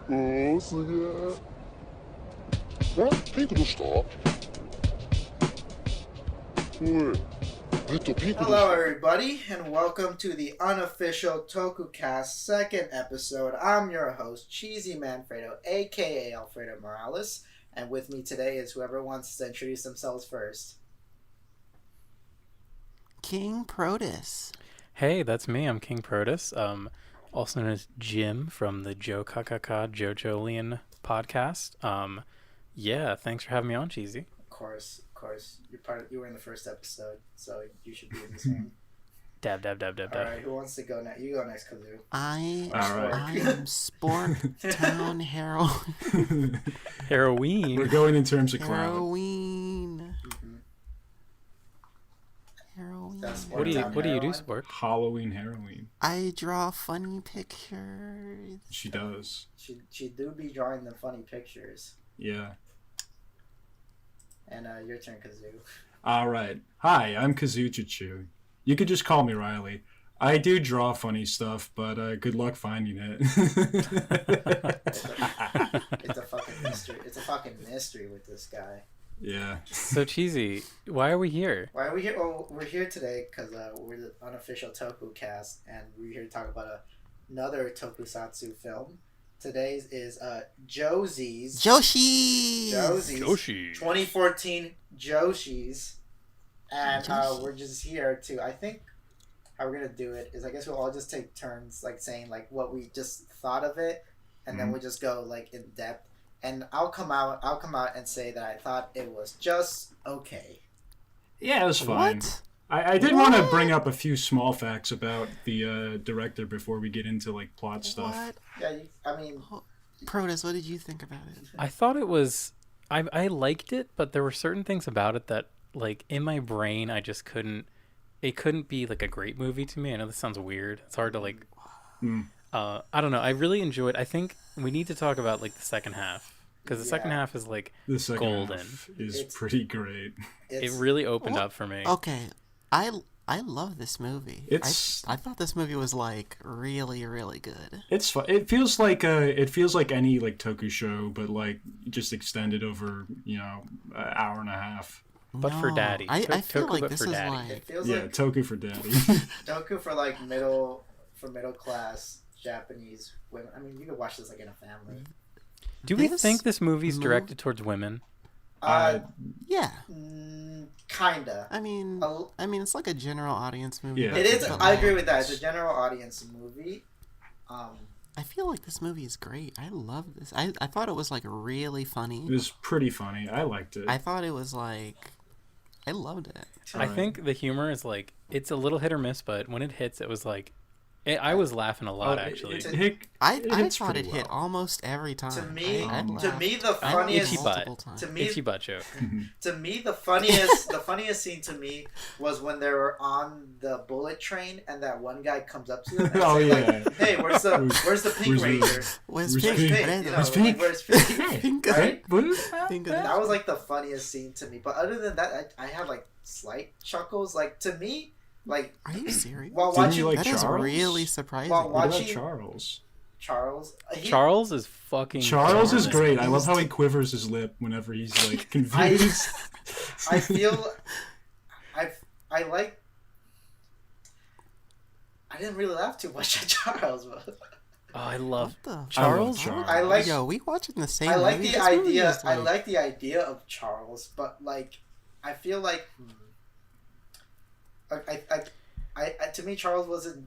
Hello everybody, and welcome to the Unofficial Toku-Cast second episode. I'm your host, Cheesymanfredo, aka Alfredo Morales, and with me today is whoever wants to introduce themselves first. King Protus. Hey, that's me. I'm King Protus, also known as Jim from the JoJolian podcast. Yeah, thanks for having me on, Cheesy. Of course. You were in the first episode, so you should be in this one. Dab. Alright, who wants to go next? You go next, Kazoo. I am Sporktown Heroine. Heroine. We're going in terms of cloud. Heroine. What do you do, Spork? Halloween heroine. I draw funny pictures. She does. She do be drawing the funny pictures. Yeah. And your turn, Kazoo. Alright. Hi, I'm Kazoo. You could just call me Riley. I do draw funny stuff, but good luck finding it. It's a fucking mystery. It's a fucking mystery with this guy. Yeah. So, Cheesy, why are we here? Why are we here? Well, we're here today because we're the Unofficial Toku-Cast, and we're here to talk about another tokusatsu film. Today's is Jossy's 2014 Jossy's, and we're just here to. I think how we're gonna do it is I guess we'll all just take turns like saying like what we just thought of it, and then we'll just go like in depth. And I'll come out and say that I thought it was just okay. Yeah, it was fine. What? I did want to bring up a few small facts about the director before we get into like plot stuff. What? Yeah, I mean... Protus, what did you think about it? I thought it was... I liked it, but there were certain things about it that, like, in my brain, I just couldn't... It couldn't be, like, a great movie to me. I know this sounds weird. It's hard to, like... I don't know. I really enjoyed... I think we need to talk about, like, the second half. Because the second half is, like, the second golden. Half is pretty great. It really opened up for me. Okay, I love this movie. I thought this movie was like really, really good. It's fun. It feels like any like Toku show, but like just extended over an hour and a half. But for daddy. I feel Toku, like but this for is daddy. like It feels Yeah, like Toku for daddy. Toku for like middle class Japanese women. I mean, you could watch this like in a family. Do we think this movie's directed towards women? yeah. Kinda. I mean, it's like a general audience movie. Yeah. It is. but I agree with that. It's a general audience movie. I feel like this movie is great. I love this. I thought it was like really funny. It was pretty funny. I liked it. I thought it was like, I loved it. I think the humor is like, it's a little hit or miss, but when it hits, it was like, I was laughing a lot actually. I thought it hit almost every time. To me, Itchy butt joke. To me, the funniest scene to me was when they were on the bullet train and that one guy comes up to them and like, "Hey, where's the Pink Ranger? Where's Pink? Pink? Where's Pink? Pink? Right? Pink? That was like the funniest scene to me. But other than that, I had like slight chuckles. Like to me. Like, are you serious? While watching, like that Charles? is really surprising. While What watching about Charles? Charles is fucking. Charles is great. I love how he quivers his lip whenever he's like confused. I feel, I like. I didn't really laugh too much at Charles, but. Oh, I love Charles. I like. Yo, we watching the same. I like movie? the idea. I like the idea of Charles, but like, I feel like. To me, Charles wasn't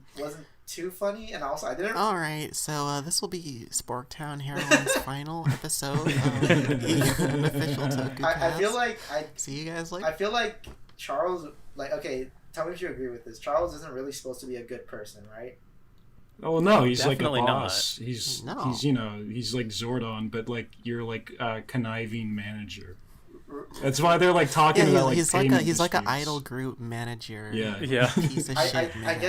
too funny, and also I didn't. All right, so this will be Sporktown Heroine's final episode of the Unofficial Tokucast. I feel like see you guys later. I feel like Charles, like, okay, tell me if you agree with this. Charles isn't really supposed to be a good person, right? Oh no, he's Definitely like a boss. not. He's No. he's like Zordon, but like you're like a conniving manager. That's why they're like talking about like he's like an disputes. idol group manager. Yeah. Piece of shit, I man.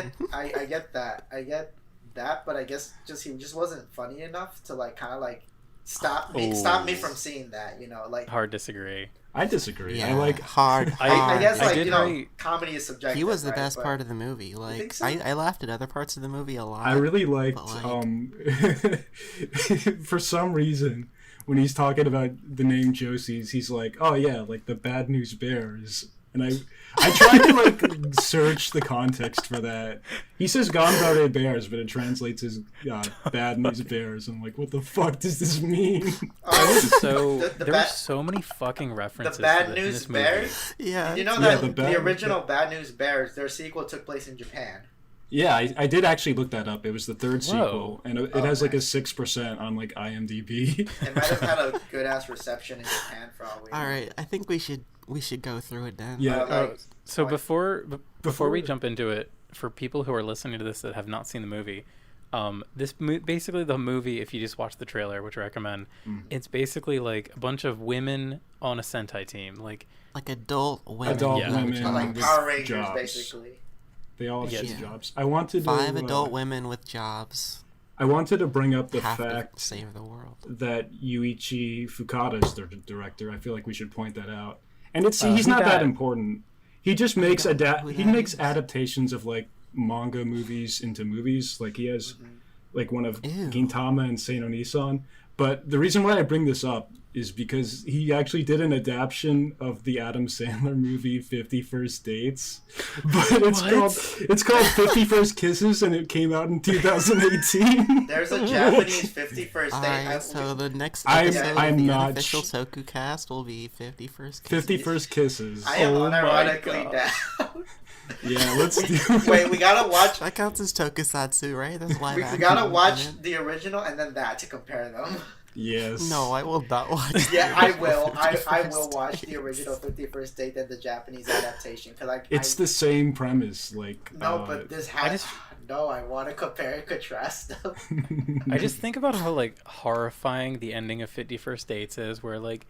get that, but I guess he just wasn't funny enough to like kind of like stop me from seeing that, like Hard disagree. I disagree. Yeah, I like hard. I guess, I like, did you know, write- comedy is subjective. He was the right? best But part of the movie. Like, think so? I laughed at other parts of the movie a lot. I really liked but, like- for some reason when he's talking about the name Jossy's, he's like, oh yeah, like the Bad News Bears. And I tried to like search the context for that. He says Ganbare Bears, but it translates as Bad News Bears. I'm like, what the fuck does this mean? So The there were bad- so many fucking references. the Bad in News this movie. Bears. Yeah. Did you know Yeah, that the the original Bad News Bears, their sequel took place in Japan? Yeah, I did actually look that up. It was the third sequel, and it has like a nice. 6% on like IMDb. It might have had a good ass reception in Japan for all we know. All right, I think we should go through it then. Yeah. Like, So like- before we jump into it, for people who are listening to this that have not seen the movie, basically the movie, if you just watch the trailer, which I recommend, it's basically like a bunch of women on a Sentai team, like adult women. Adult Yeah. women like with Power Rangers, jobs. basically. They all have Yeah. shitty jobs. I wanted to 5 adult women with jobs I wanted to bring up the have fact to save the world. that Yuichi Fukada is their director. I feel like we should point that out. And he's who not that dat? important. He just makes who that is? adaptations of like manga movies into movies. Like he has like one of Ew. Gintama and Seino Nissan. But the reason why I bring this up is because he actually did an adaptation of the Adam Sandler movie 50 First Dates. But it's called 50 First Kisses, and it came out in 2018. There's a Japanese 51st Alright, date. so the next I'm- episode I'm of the not Unofficial Toku-Cast will be 51st Kisses. 50 First Kisses. I am Oh my unironically God. down. Yeah, let's do Wait, we gotta watch. That counts as Tokusatsu, right? That's live We action, gotta isn't watch it? the original and then that to compare them. Yes. No, I will not watch. Yeah, I will. I 51st will watch the original 51st Date and the Japanese adaptation because It's the same premise, like. no, but this has just- no. I want to compare and contrast them. I just think about how like horrifying the ending of 50 First Dates is, where like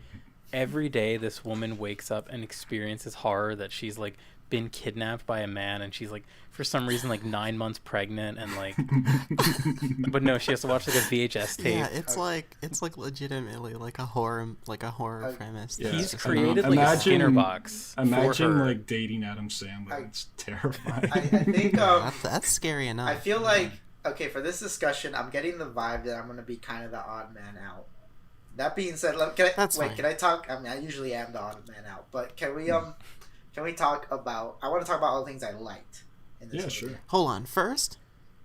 every day this woman wakes up and experiences horror that she's like been kidnapped by a man, and she's like for some reason like 9 months pregnant, and like but no, she has to watch like a VHS tape. Yeah, it's like legitimately like a horror premise. Yeah. He's Come created on. like a Imagine- Skinner box for Imagine her. like dating Adam Sandler. It's terrifying. I think That's scary enough. I feel like okay for this discussion, I'm getting the vibe that I'm gonna be kind of the odd man out. That being said, That's fine. can I talk? I mean, I usually am the odd man out, but can we talk about? I want to talk about all the things I liked in this Yeah, movie. sure. Hold on. First,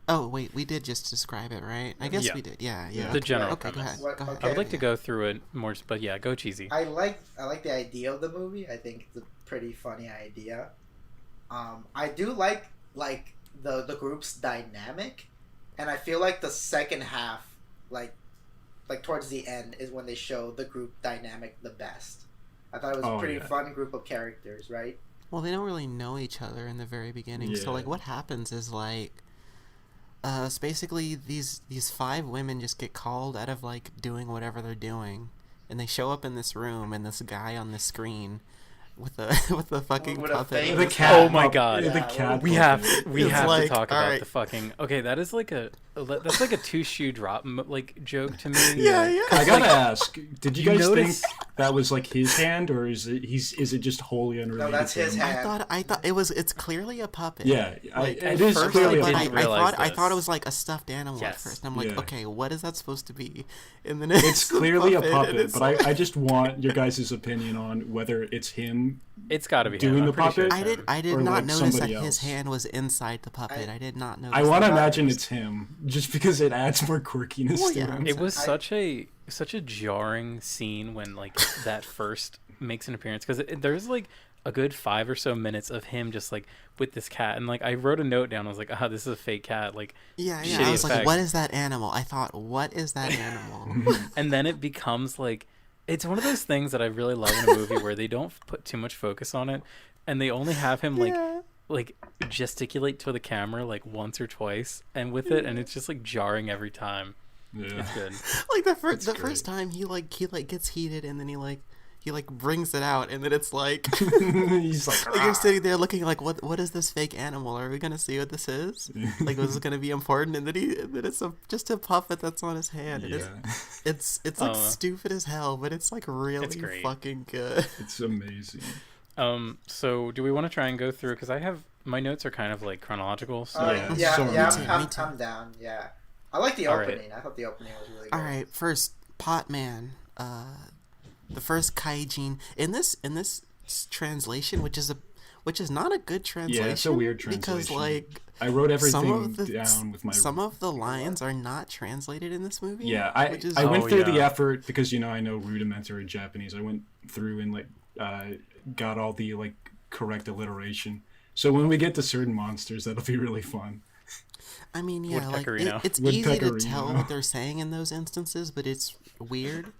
oh wait, we did just describe it, right? I guess Yeah. we did. Yeah. The general Okay, go premise. ahead. What- Go ahead. okay. I would like to go through it more, but yeah, go cheesy. I like the idea of the movie. I think it's a pretty funny idea. I do like the group's dynamic, and I feel like the second half, like towards the end, is when they show the group dynamic the best. I thought it was a pretty fun group of characters, right? Well, they don't really know each other in the very beginning. So Yeah. like, what happens is like, it's basically these 5 women just get called out of like doing whatever they're doing, and they show up in this room, and this guy on the screen with a with a fucking With a puppet. fake- The cat. Oh my God. The Yeah, cat. We puppet. have It's to like, talk about alright. the fucking that is like that's like a 2-shoe drop like joke to me. Yeah. I gotta ask, did you You guys notice- think that was like his hand, or is it just wholly unrelated? No, that's to his him? hand. I thought it's clearly a puppet. Yeah, Like, it at is first clearly I a didn't puppet. realize I this. thought it was like a stuffed animal at Yes. first. I'm like, Yeah. okay, what is that supposed to be? And then it's Clearly a and puppet, it's but like- I just want your guys' opinion on whether it's him. It's got to be Doing him. the I'm pretty sure puppet? it's him. I did Or, not like, notice that somebody his else. hand was inside the puppet. I did not notice. I want to that. imagine it's him, just because it adds more quirkiness Well, to yeah. him. It was I- such a jarring scene when like that first makes an appearance, because there's like a good 5 or so minutes of him just like with this cat, and like I wrote a note down. I was like, this is a fake cat. Like, Yeah. shitty I was like, effects. what is that animal? I thought, what is that animal? and then it becomes like it's one of those things that I really love in a movie where they don't put too much focus on it, and they only have him like gesticulate to the camera like once or twice, and with it, and it's just like jarring every time. Yeah. It's good. Like the That's great. first time he gets heated, and then he he like brings it out, and then it's like He's like, like you're sitting there looking like, what is this fake animal? Are we gonna see what this is? Like, was it gonna be important? And then it's just a puppet that's on his hand. And it's like stupid as hell, but it's like really fucking good. It's amazing. So do we want to try and go through, because I have my notes are kind of like chronological. So I'm down. Yeah, I like the opening. I thought the opening was really good. All right, first Potman, the first Kaijin in this translation, which is not a good translation. Yeah, it's a weird translation. Because like I wrote everything down with my. Some of the lines are not translated in this movie. Yeah, I went through the effort because I know rudimentary Japanese. I went through and like got all the like correct alliteration. So when we get to certain monsters, that'll be really fun. I mean, yeah, like it's easy to tell what they're saying in those instances, but it's weird.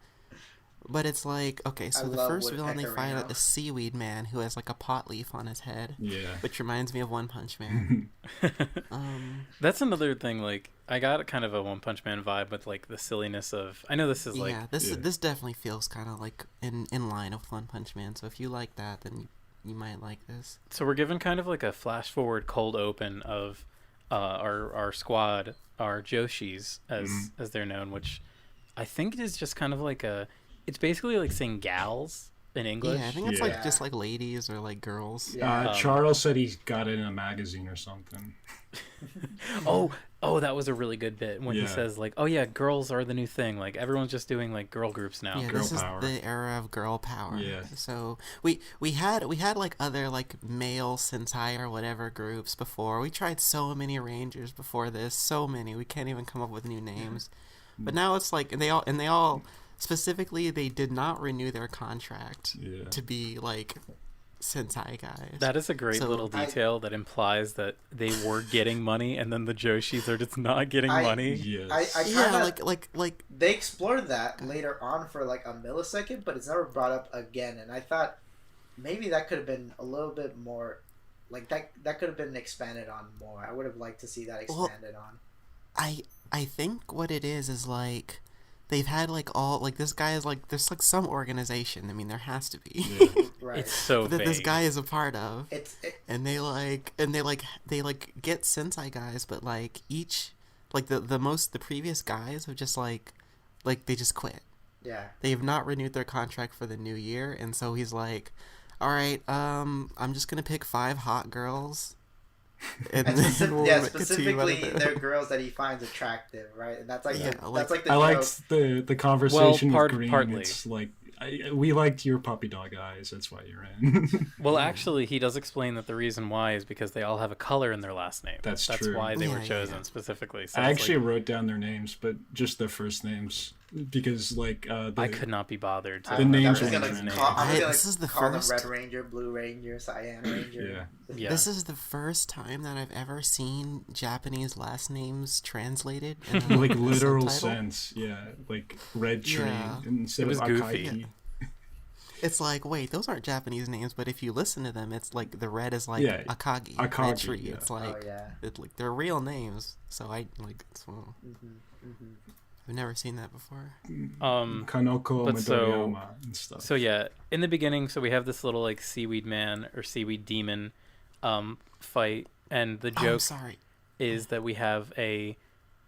But it's like, okay, so the first villain they fight a seaweed man who has like a pot leaf on his head. Yeah. Which reminds me of One Punch Man. That's another thing, like, I got kind of a One Punch Man vibe with like the silliness of, I know this is like... Yeah, this definitely feels kind of like in line with One Punch Man, so if you like that, then you might like this. So we're given kind of like a flash forward cold open of our squad, our Joshis, as they're known, which I think is just kind of like it's basically like saying gals in English. Yeah, I think it's like just like ladies or like girls. Yeah. Charles said he got it in a magazine or something. Oh, that was a really good bit when he says like, oh yeah, girls are the new thing. Like everyone's just doing like girl groups now. Yeah, girl this power. is the era of girl power. Yeah. So we had like other like male Sentai or whatever groups before. We tried so many Rangers before this, so many. We can't even come up with new names. But now it's like, and they all specifically, they did not renew their contract to be like Sentai guys. That is a great little detail that implies that they were getting money, and then the Joshis are just not getting money. Yes. I kinda, like they explored that later on for like a millisecond, but it's never brought up again. And I thought maybe that could have been a little bit more, like that could have been expanded on more. I would have liked to see that expanded on. I think what it is like they've had like all like this guy is like there's like some organization. I mean, there has to be. Yeah. Right. It's so that vague. this guy is a part of. And they get Sentai guys, but like each like the previous guys have just like they just quit. Yeah. They have not renewed their contract for the new year, and so he's like, all right, I'm just gonna pick 5 hot girls. And specifically they're girls that he finds attractive, right? And that's like that's like the I joke. liked the conversation with Green. Partly. It's like we liked your puppy dog eyes. That's why you're in. Well, actually, he does explain that the reason why is because they all have a color in their last name. That's true. That's why they were chosen specifically. So I actually wrote down their names, but just their first names because like I could not be bothered. The names are this is the first Red Ranger, Blue Ranger, Cyan Ranger. Yeah. This is the first time that I've ever seen Japanese last names translated in like literal subtitle. sense. Yeah, like Red Tree instead of Akaiki. Goofy. It's like, wait, those aren't Japanese names, but if you listen to them, it's like the red is like Akagi, Red Tree. Yeah. It's like it's like they're real names. So I like I've never seen that before. Kanoko, Midoriyama, and stuff. So yeah, in the beginning, so we have this little like seaweed man or seaweed demon fight, and the joke is that we have a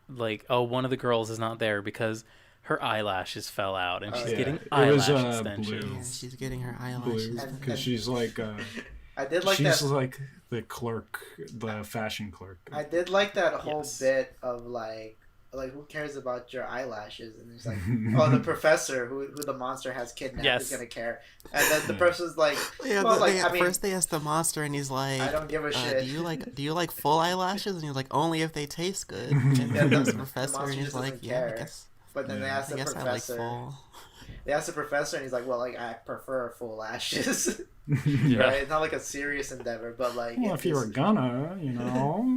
like one of the girls is not there because her eyelashes fell out, and she's getting eyelash extensions. Blue. Yeah, she's getting her eyelashes because she's like I did like she's that. like the clerk, the fashion clerk. I did like that whole bit of like who cares about your eyelashes? And it's like, oh, the professor who the monster has kidnapped is gonna care. And then the person's like, first they ask the monster, and he's like, I don't give a shit. Do you like full eyelashes? And he's like, only if they taste good. And then the professor, and he's like, care. I guess. But then they ask the professor. They asked the professor, and he's like, "Well, like I prefer full lashes." Right? It's not like a serious endeavor, but like. Well, if you were gonna,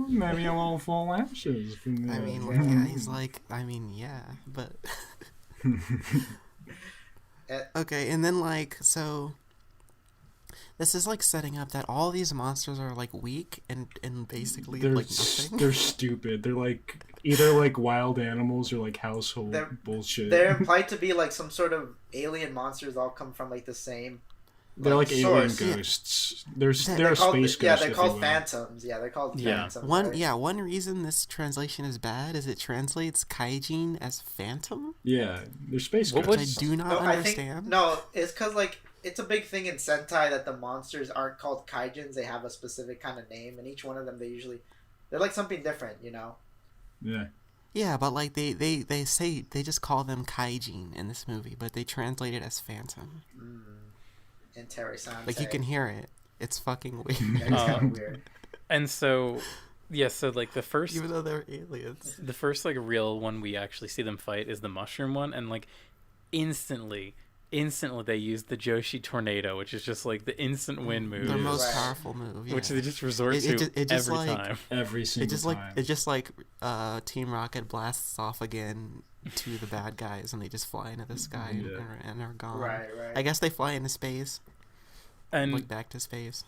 maybe a little full lashes. I mean, he's like, but. Okay, and then like so. This is like setting up that all these monsters are like weak and basically They're like nothing. they're stupid. They're like either like wild animals or like household bullshit. They're implied to be like some sort of alien monsters. All come from like the same. They're like alien source. ghosts. They're They're called, space ghosts. yeah, they're if called you will. phantoms. Yeah, they're called phantoms. Right? One reason this translation is bad is it translates kaijin as phantom, Yeah, they're space What which ghosts. I do not understand. No, it's because like it's a big thing in Sentai that the monsters aren't called kaijins. They have a specific kind of name, and each one of them they're like something different, you know. Yeah. Yeah, but like they say they just call them kaijin in this movie, but they translate it as phantom. Interessante. Like you can hear it. It's fucking weird. Yeah, it's kind of weird. And so, yeah, so like the first, Even though they're aliens. the first like real one we actually see them fight is the mushroom one, and like instantly they use the Joshi tornado, which is just like the instant win move, Their most Right. powerful move. Yeah. which they just resort It to just- it just, every like- time. Every single time. It just like Team Rocket blasts off again to the bad guys, and they just fly into the sky and are gone. Right. I guess they fly into space, And like back to space.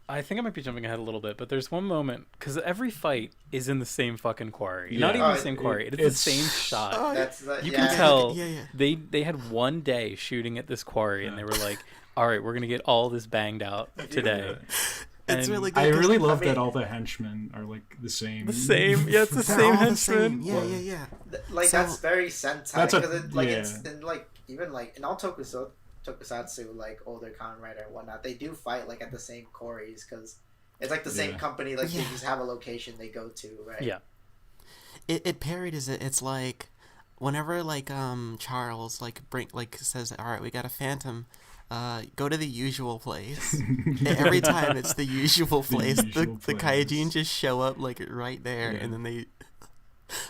I think I might be jumping ahead a little bit, but there's one moment because every fight is in the same fucking quarry. Yeah. Not even Oh, the same quarry. It's the same shot. Oh, That's the, You yeah. can tell Yeah. they had one day shooting at this quarry, and they were like, "All right, we're gonna get all this banged out today." It's And really good. I 'cause really love I mean- that all the henchmen are like the same. The same, yeah, it's the they're same all the same. henchman. Yeah. Like So- that's very Sentai That's a- because it, like yeah. it's in like even like in all tokusatsu like older Kamen Rider and whatnot, they do fight like at the same quarries because it's like the same Yeah. company. Like they Yeah. just have a location they go to, right? Yeah. It parodies it. It's like whenever like Charles says, "All right, we got a phantom. Go to the usual place." And every time it's the usual place. usual The place. kaijin just show up like right there, Yeah. and then they.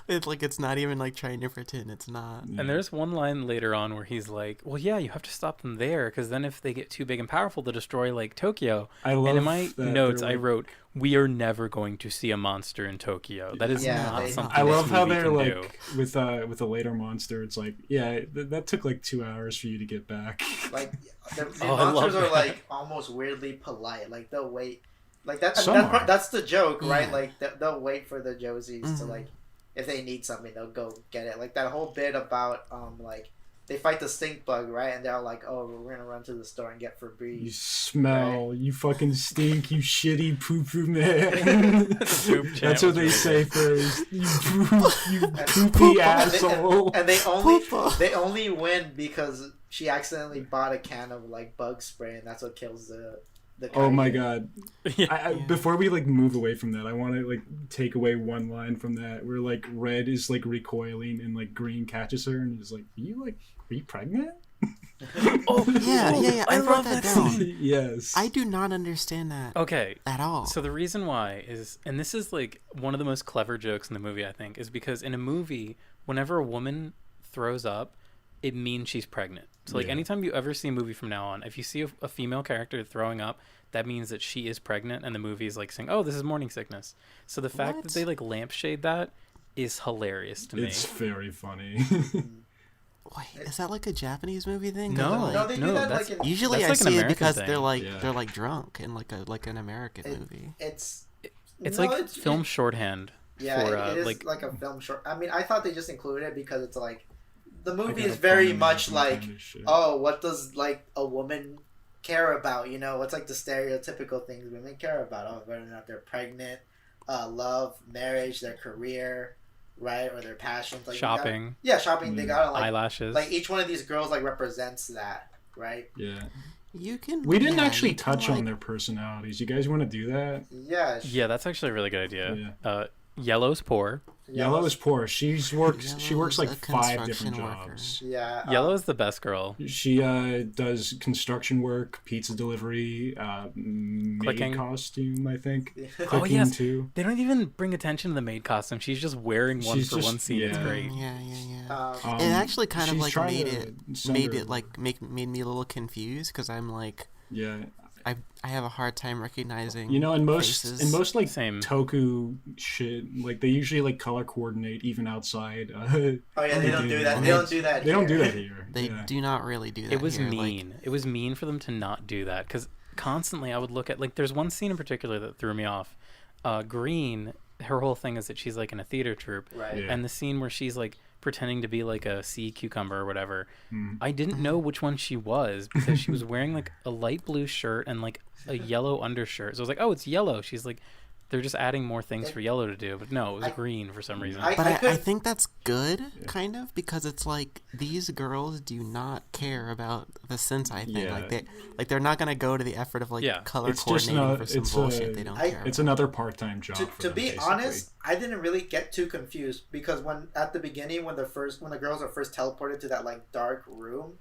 It's like it's not even like trying to pretend it's not. And there's one line later on where he's like, "Well, yeah, you have to stop them there, because then if they get too big and powerful, they'll destroy like Tokyo." I love And in my that notes, they're, I like- wrote, "We are never going to see a monster in Tokyo. That is Yeah, not they- something." I this love how movie they're can like do." with a later monster. It's like, yeah, that took like 2 hours for you to get back. Like the Oh, I love monsters are that. like almost weirdly polite. Like they'll wait. Like that. I mean, Some are. that's the joke, right? Yeah. Like they'll wait for the Josies to Mhm. like if they need something, they'll go get it. Like that whole bit about like they fight the stink bug, right? And they're like, "Oh, we're gonna run to the store and get You Febreze." smell, you fucking stink, you shitty poo poo man. poop chant That's what was they really say first. You poop, you poopy Poop. asshole. And they Poopa. only win because she accidentally bought a can of like bug spray, and that's what kills the. Oh my kaiju. god. Yeah. Yeah. Before we like move away from that, I want to like take away one line from that where like Red is like recoiling and like Green catches her and is like, are you pregnant? Oh Yeah. I wrote that down. Yes. I do not understand that Okay. at all. So the reason why is, and this is like one of the most clever jokes in the movie, I think, is because in a movie, whenever a woman throws up, it means she's pregnant. So like Yeah. anytime you ever see a movie from now on, if you see a female character throwing up, that means that she is pregnant, and the movie is like saying, "Oh, this is morning sickness." So the fact What? that they like lampshade that is hilarious to me. It's very funny. Wait, is that like a Japanese movie thing? 'Cause No, they're, like- No, they do that that's- like in, Usually That's I like an see it American because thing. Yeah. they're like drunk in like an American movie. it's It's no, like film shorthand. Yeah, for, it is like- like a film short. I mean, I thought they just included it because it's like the I movie got is a very funny much from like, kind of shit. oh, what does like a woman care about? You know, what's like the stereotypical things women care about? Oh, whether or not they're pregnant, love, marriage, their career, right, or their passions, like you gotta- Shopping, yeah, shopping. They gotta like eyelashes. like each one of these girls like represents that, right? Yeah. You can. We didn't yeah, actually you can, touch on like- their personalities. You guys want to do that? Yeah, Yeah, that's actually a really good idea. Yellow's poor. Yellow is poor. She works Yellow's like a 5 different construction worker. jobs. Yeah, Yellow is the best girl. She does construction work, pizza delivery, maid Clicking. costume, I think. Yeah. Clicking Oh, yes. too. They don't even bring attention to the maid costume. She's just wearing one She's for just- one scene. It's yeah. great. Yeah. Um, It actually kind of she's like trying made to it send made her- it like made me a little confused because I'm like Yeah. I have a hard time recognizing. You know, in most faces. like Same. Toku shit, like they usually like color coordinate even outside. oh yeah, they don't do that. And They don't do that. They don't do here. that here. They yeah. do not really do that. It was here. Like, mean. It was mean for them to not do that because constantly I would look at, like, there's one scene in particular that threw me off. Green, her whole thing is that she's like in a theater troupe, Right. Yeah. and the scene where she's like pretending to be like a sea cucumber or whatever, Mm. I didn't know which one she was because she was wearing like a light blue shirt and like a yellow undershirt. So I was like, oh, it's yellow. She's like, they're just adding more things for yellow to do, but no, it was green for some reason. But I think that's good, kind of, because it's like these girls do not care about the Sentai thing. Yeah. They're not gonna go to the effort of like color It's just coordinating for some bullshit they don't care. It's another part-time job. To be honest, I didn't really get too confused because when at the beginning when the girls are first teleported to that like dark room,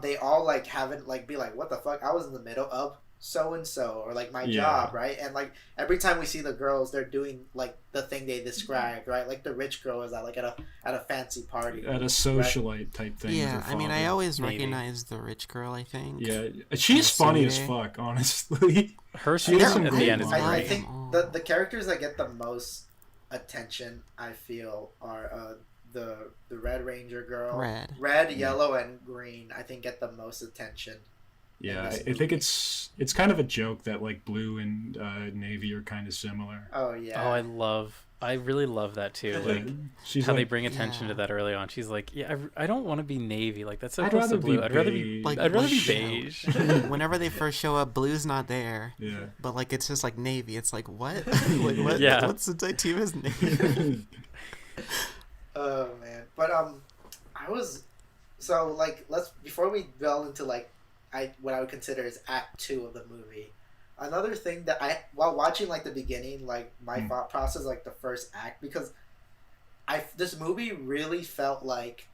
they all like haven't like be like, what the fuck? I was in the middle of so and so or like my job, right? And like every time we see the girls, they're doing like the thing they described, right? Like the rich girl is at like at a fancy party, at a socialite type thing. Yeah, with her I mean, I father. always recognize the rich girl. I think. Yeah, she's funny as fuck, honestly. Her She scene has some at the great end is lines. I great. think the characters that get the most attention, I feel, are the Red Ranger girl, red, yellow, and green. I think get the most attention. Yeah, I think it's kind of a joke that like blue and navy are kind of similar. Oh yeah. Oh, I really love that too. Like she's how like, they bring attention to that early on. She's like, yeah, I don't want to be navy. Like that's so I'd close to rather blue. be I'd rather be beige. Like, I'd rather be like, beige. Whenever they first show up, blue's not there. Yeah. But like it's just like navy. It's like what? Like what? Yeah. What's the team is navy? Oh man, but I was so like let's before we delve into like what I would consider is Act 2 of the movie. Another thing that while watching like the beginning, like my thought process, like the first act, because this movie really felt like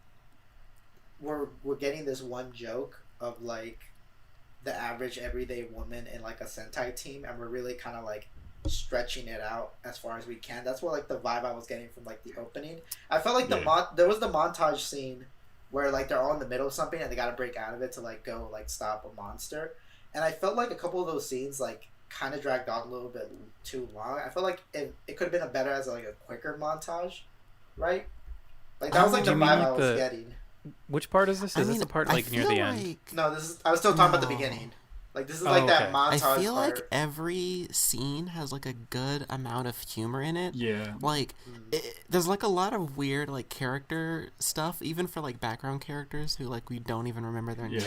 we're getting this one joke of like the average everyday woman in like a Sentai team, and we're really kind of like stretching it out as far as we can. That's what like the vibe I was getting from like the opening. I felt like there was the montage scene where like they're all in the middle of something and they gotta break out of it to like go like stop a monster, and I felt like a couple of those scenes like kind of dragged on a little bit too long. I felt like it could have been better as like a quicker montage, right? Like that was like the vibe I was getting. Which part is this? Is this the part like near the end? No, I was still talking about the beginning. Like this is like that montage. I feel part. like every scene has like a good amount of humor in it. Yeah. Like there's like a lot of weird like character stuff, even for like background characters who like we don't even remember their name.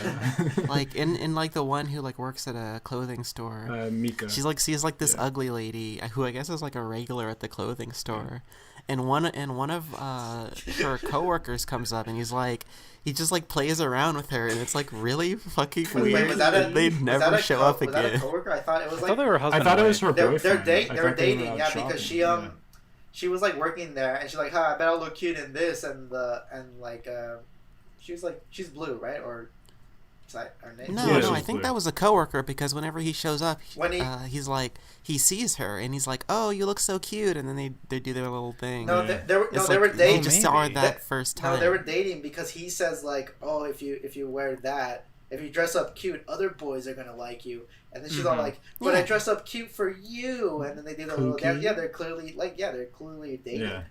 Like in like the one who like works at a clothing store. Mika. She's like this ugly lady who I guess is like a regular at the clothing store. And one of her coworkers comes up and he just like plays around with her, and it's like really fucking weird. They'd never show up again. Was that a coworker? I thought it was like. I thought they were husband. I thought it was her They boyfriend. were dating, yeah, shopping. because she was like working there, and she's like, I bet I'll look cute in this, and she was like, she's blue, right? Or is that her name? No, I think that was a coworker, because whenever he shows up, he's like, he sees her and he's like, "Oh, you look so cute," and then they do their little thing. No, they were dating. He just saw her that first time. No, they were dating because he says like, "Oh, if you wear that, if you dress up cute, other boys are gonna like you." And then she's all like, "But I dress up cute for you." And then they do the little dance. Yeah, they're clearly dating. Yeah.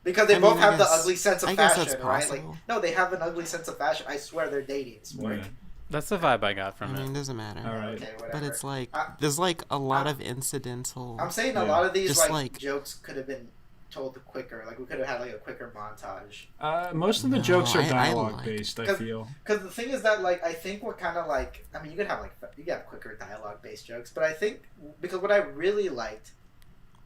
Because they both have the ugly sense of fashion, right? Like, no, they have an ugly sense of fashion. I swear they're dating. Yeah. That's the vibe I got from it. I mean, it doesn't matter. All right. Okay, whatever. But it's like there's like a lot of incidental. I'm saying a lot of these just like jokes could have been told quicker. Like we could have had like a quicker montage. Most of the jokes are dialogue based. I feel. Because the thing is that like I think we're kind of like you could have quicker dialogue based jokes, but I think because what I really liked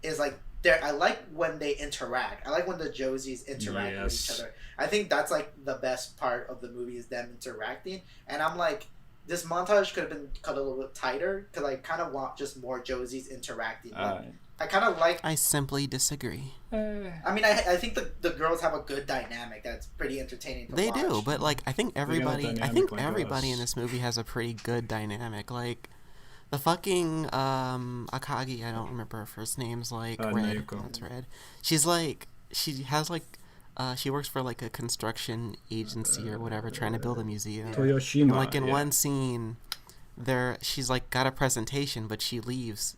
is like I like when they interact. I like when the Josies interact with each other. I think that's like the best part of the movie is them interacting. And I'm like, this montage could have been cut a little bit tighter because I kind of want just more Josies interacting. Like, I kind of like. I simply disagree. I mean, I think the girls have a good dynamic that's pretty entertaining to watch. They do, but like I think everybody in this movie has a pretty good dynamic. Like the fucking Akagi, I don't remember her first name's like Red. Naoko. That's Red. She's like she works for like a construction agency or whatever, trying to build a museum. Toyoshima. And, like in one scene, she's like got a presentation, but she leaves.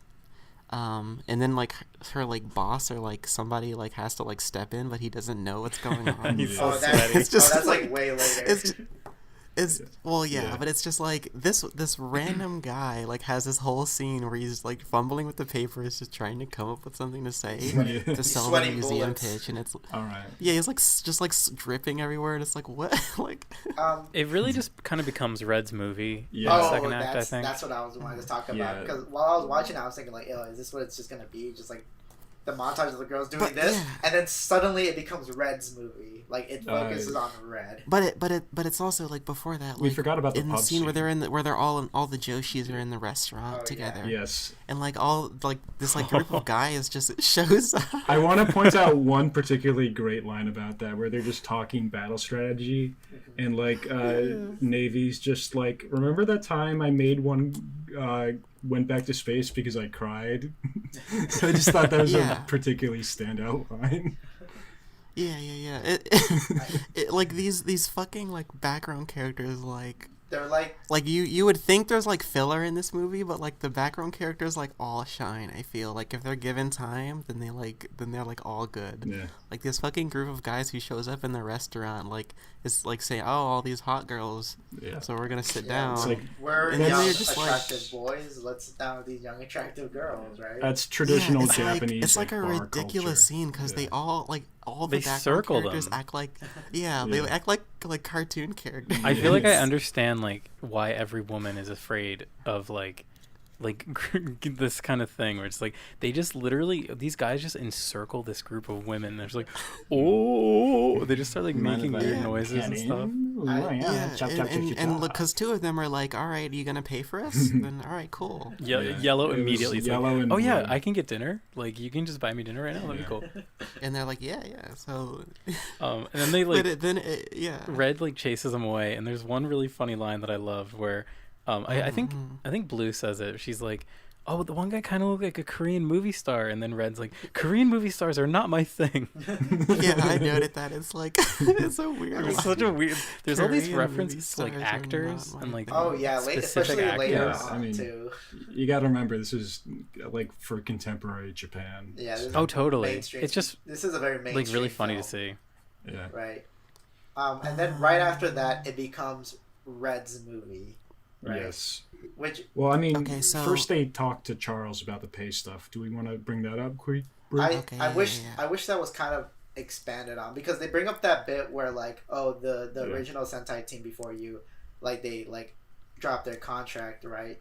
And then like her like boss or like somebody like has to like step in, but he doesn't know what's going on. He's so that's it's just that's like way later. It's but it's just like this random guy like has this whole scene where he's like fumbling with the papers, just trying to come up with something to say to sell the museum pitch, and it's all right. Yeah, he's like just like dripping everywhere, and it's like what like. It really just kind of becomes Red's movie. Yeah. In the second act, I think that's what I was wanting to talk about because while I was watching, I was thinking like, is this what it's just gonna be? Just like the montage of the girls doing this, and then suddenly it becomes Red's movie. Like it focuses on Red. But it's also like before that. Like, we forgot about the in pub the scene where they're all the Joshis are in the restaurant together. Yeah. Yes. And like all like this like group of guys just shows up. I want to point out one particularly great line about that where they're just talking battle strategy, and like Navy's just like, remember that time I made one. Went back to space because I cried. I just thought that was a particularly standout line. Yeah. It like these fucking like background characters like they're like you would think there's like filler in this movie, but like the background characters like all shine. I feel like if they're given time, then they're like all good. Yeah. Like this fucking group of guys who shows up in the restaurant like is like saying, oh, all these hot girls. Yeah. So we're gonna sit down. It's like, we're young attractive boys. Let's sit down with these young attractive girls, right? That's traditional Japanese. It's like a ridiculous scene because they all like all the background characters act like they act like cartoon characters. I feel like I understand like why every woman is afraid of like this kind of thing where it's like they just literally these guys just encircle this group of women. They're just like, oh, they just start like making weird noises and stuff. And because two of them are like, all right, are you gonna pay for us? Then all right, cool. Yellow immediately. Yellow like, oh yeah, I can get dinner. Like you can just buy me dinner right now. That'd be cool. And they're like, yeah. So, and then they like yeah. Red like chases them away, and there's one really funny line that I loved where. I think Blue says it. She's like, "Oh, the one guy kind of looked like a Korean movie star," and then Red's like, "Korean movie stars are not my thing." Yeah, I noted that. It's like it's so weird. It's such a weird. There's Korean all these references to like actors and like especially later on I mean, too. You got to remember this is like for contemporary Japan. Yeah. Totally. It's just this is a very mainstream like really funny film. to see. Yeah. Right. And then right after that, it becomes Red's movie. Right. Yes. Well, I mean, first they talked to Charles about the pay stuff. Do we want to bring that up, quick? I wish that was kind of expanded on because they bring up that bit where like, the original Sentai team before you, like they like dropped their contract, right?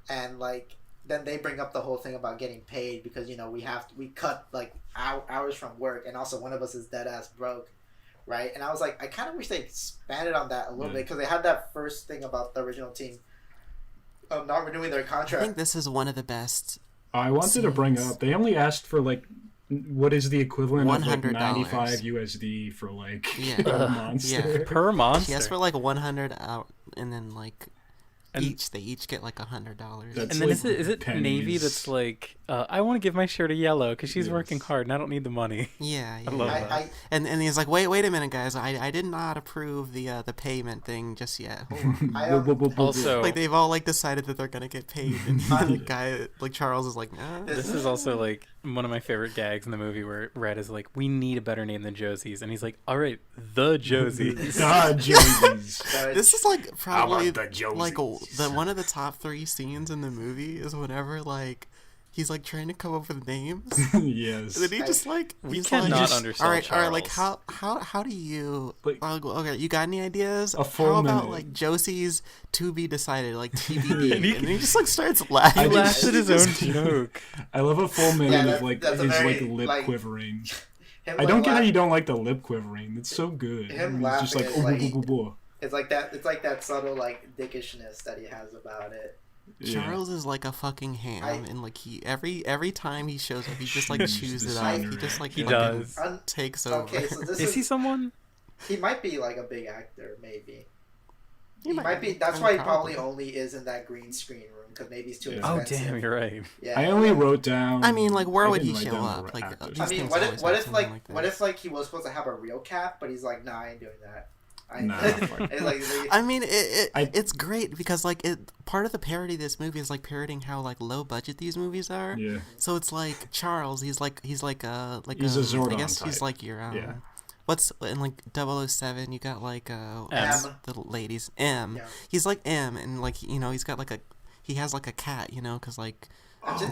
And like then they bring up the whole thing about getting paid because we cut like hours from work, and also one of us is dead ass broke. Right, and I was like, I kind of wish they expanded on that a little bit because they had that first thing about the original team of not renewing their contract. I think this is one of the best. I wanted to bring up they only asked for like what is the equivalent of like 95 USD for like a monster. Yeah, per monster. She asked for like 100 out, and then like. They each get like $100. And then like is it pennies. Navy that's like, I want to give my shirt to Yellow because she's working hard and I don't need the money. Yeah. I love that. And he's like, wait a minute, guys, I did not approve the payment thing just yet. Also, like they've all like decided that they're gonna get paid, and the guy like Charles is like, nah. This is also like one of my favorite gags in the movie where Red is like, we need a better name than Josie's, and he's like, all right, the Josies. The Josies. This is like probably like one of the top 3 scenes in the movie is whenever like he's like trying to come up with names. Yes. And then he just like we cannot understand. All right. Like how do you? Like, okay, you got any ideas? How about like Josie's to be decided, like TBD? and he just like starts laughing. He laughs at his own joke. I love a full minute of like his like lip quivering. I don't get how you don't like the lip quivering. It's so good. Him laughing just like, it's like that. It's like that subtle like dickishness that he has about it. Charles is like a fucking ham, and like he every time he shows up, he just like chews it up. He just like he does takes over. Okay, so this is he someone? He might be like a big actor, maybe. He might be. That's why he probably only is in that green screen room because maybe he's too expensive. Oh damn, you're right. Yeah. I only wrote down. I mean, like, where would he show up? Like, I mean, what if like he was supposed to have a real cap, but he's like, nah, I ain't doing that. I mean, it's great because like part of the parody of this movie is like parodying how like low budget these movies are. Yeah. So it's like Charles, he's a Zordon I guess type. He's like your what's in like 007, you got like M. the ladies M. Yeah. He's like M, and like he's got like he has like a cat, because like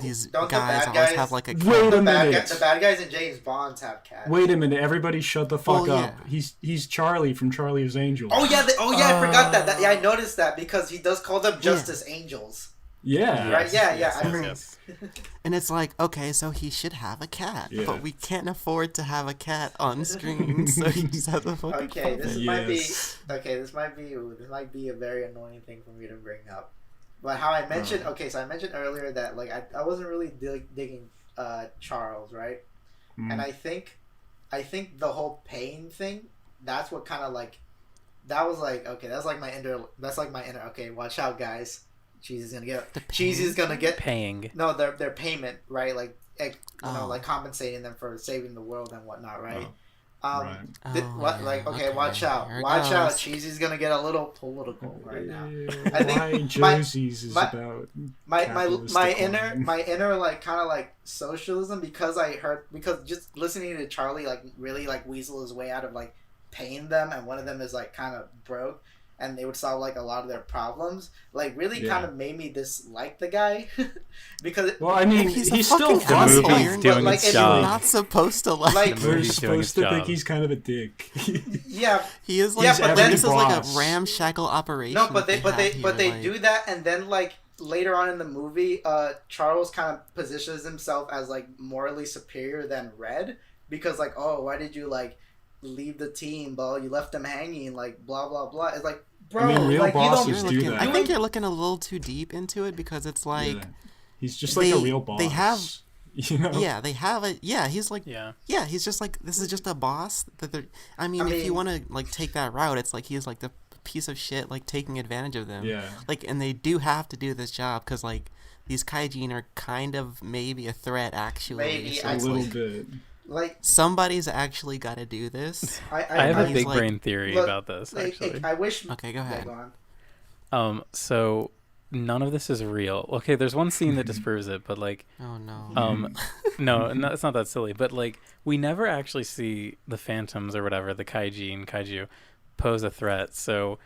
these Don't the guys bad always guys- have like a Wait cat. a minute. The bad guys in James Bonds have cats. Wait a minute, everybody shut the fuck Well, up. He's Charlie from Charlie's Angels. Oh yeah, I forgot that. Yeah, I noticed that because he does call them Justice Angels. Yeah. Right? Yeah, Yes, I yes, agree. yes. And it's like, okay, so he should have a cat, Yeah. but we can't afford to have a cat on screen, so he just has a fucking Okay, this puppet. might be Yes. this might be a very annoying thing for me to bring up. But how I mentioned so I mentioned earlier that like I wasn't really digging Charles, right? And I think the whole pain thing, that's what kind of like that was like, okay, that's like my inner okay, watch out guys. Cheesy's gonna get Paying. no their payment, right? Like Oh. like compensating them for saving the world and whatnot, right? Right. Okay, watch out. Here it Watch out. goes. Cheesy's gonna get a little political right now. I think why my- Josie's is my- about My capitalist decline. my inner like kind of like socialism because just listening to Charlie like really like weasel his way out of like paying them, and one of them is like kind of broke, and they would solve like a lot of their problems. Like really kind of made me dislike the guy because Well, I mean, He's he's a still fucking funny. asshole. Movie's You're doing like, its if You're job. not supposed to like Like, The We're movie's doing its supposed to think job. he's kind of a dick. yeah. He is like, Yeah, but then- this is like a boss. ramshackle operation. No, but they like, do that, and then like later on in the movie, Charles kind of positions himself as like morally superior than Red because like, oh, why did you like leave the team, bro? You left them hanging, like blah blah blah. It's like, bro, I mean, real like bosses You're do looking, that. I think you're looking a little too deep into it because it's like, Yeah. He's just like a real boss. they have- you know? yeah, they have a, yeah, he's like, Yeah. yeah, he's just like, this is just a boss that they're, I mean, if mean- you want to like take that route, it's like he's like the piece of shit like taking advantage of them. Yeah. Like, and they do have to do this job because like these kaijin are kind of maybe a threat actually. Maybe, So A it's little like, bit. like somebody's actually got to do this. I have a he's big like- brain theory Look, about this, actually. I wish. Okay, go ahead. Go on. So none of this is real. Okay, there's one scene that disproves it, but like, Oh no. no, it's not that silly. But like, we never actually see the phantoms or whatever, the kaiju, pose a threat. So,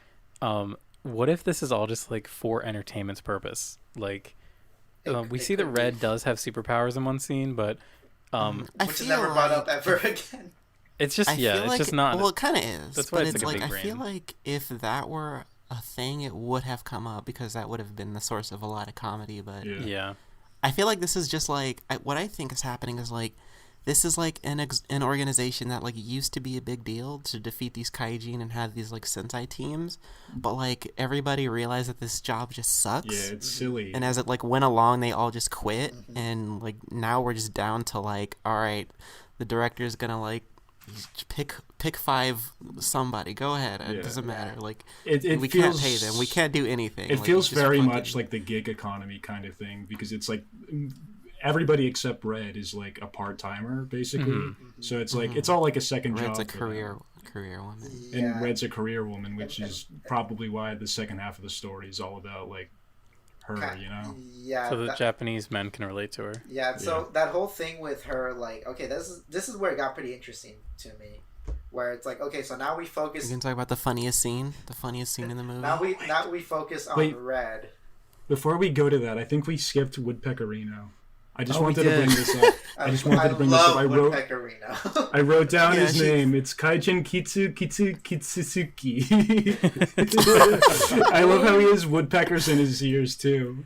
what if this is all just like for entertainment's purpose? Like, we It see that could be. Red does have superpowers in one scene, but I Which is feel never brought up like- ever again. it's just I feel it's like just not. Well, it kind of is. That's but why it's it's like a like big I feel brain. like if that were a thing, it would have come up because that would have been the source of a lot of comedy. But Yeah. Yeah. I feel like this is just like what I think is happening is like this is like an organization that like used to be a big deal to defeat these kaijin and have these like Sentai teams, but like everybody realized that this job just sucks. Yeah, it's silly. And as it like went along, they all just quit, and like now we're just down to like, all right, the director's gonna like pick five somebody. Go ahead, it Yeah. doesn't matter. Like it we feels, can't pay them. We can't do anything. It Like, feels it's just very fucking- much like the gig economy kind of thing because it's like everybody except Red is like a part timer basically. So it's like it's all like a second Red's job. a for them. career woman. And Red's a career woman, which is probably why the second half of the story is all about like her, you know. Yeah. So the Japanese men can relate to her. Yeah, so that whole thing with her, like, okay, this is where it got pretty interesting to me, where it's like, okay, so now we You focus. can talk about the funniest scene in the movie. Now we focus on Wait. Red. Before we go to that, I think we skipped Woodpeckerino. I just Oh, we wanted to bring did. this up. I just wanted to bring this up. love Woodpeckerino. I wrote down Yeah, his she- name. It's Kaijin Kitsusuki. I love how he has woodpeckers in his ears too.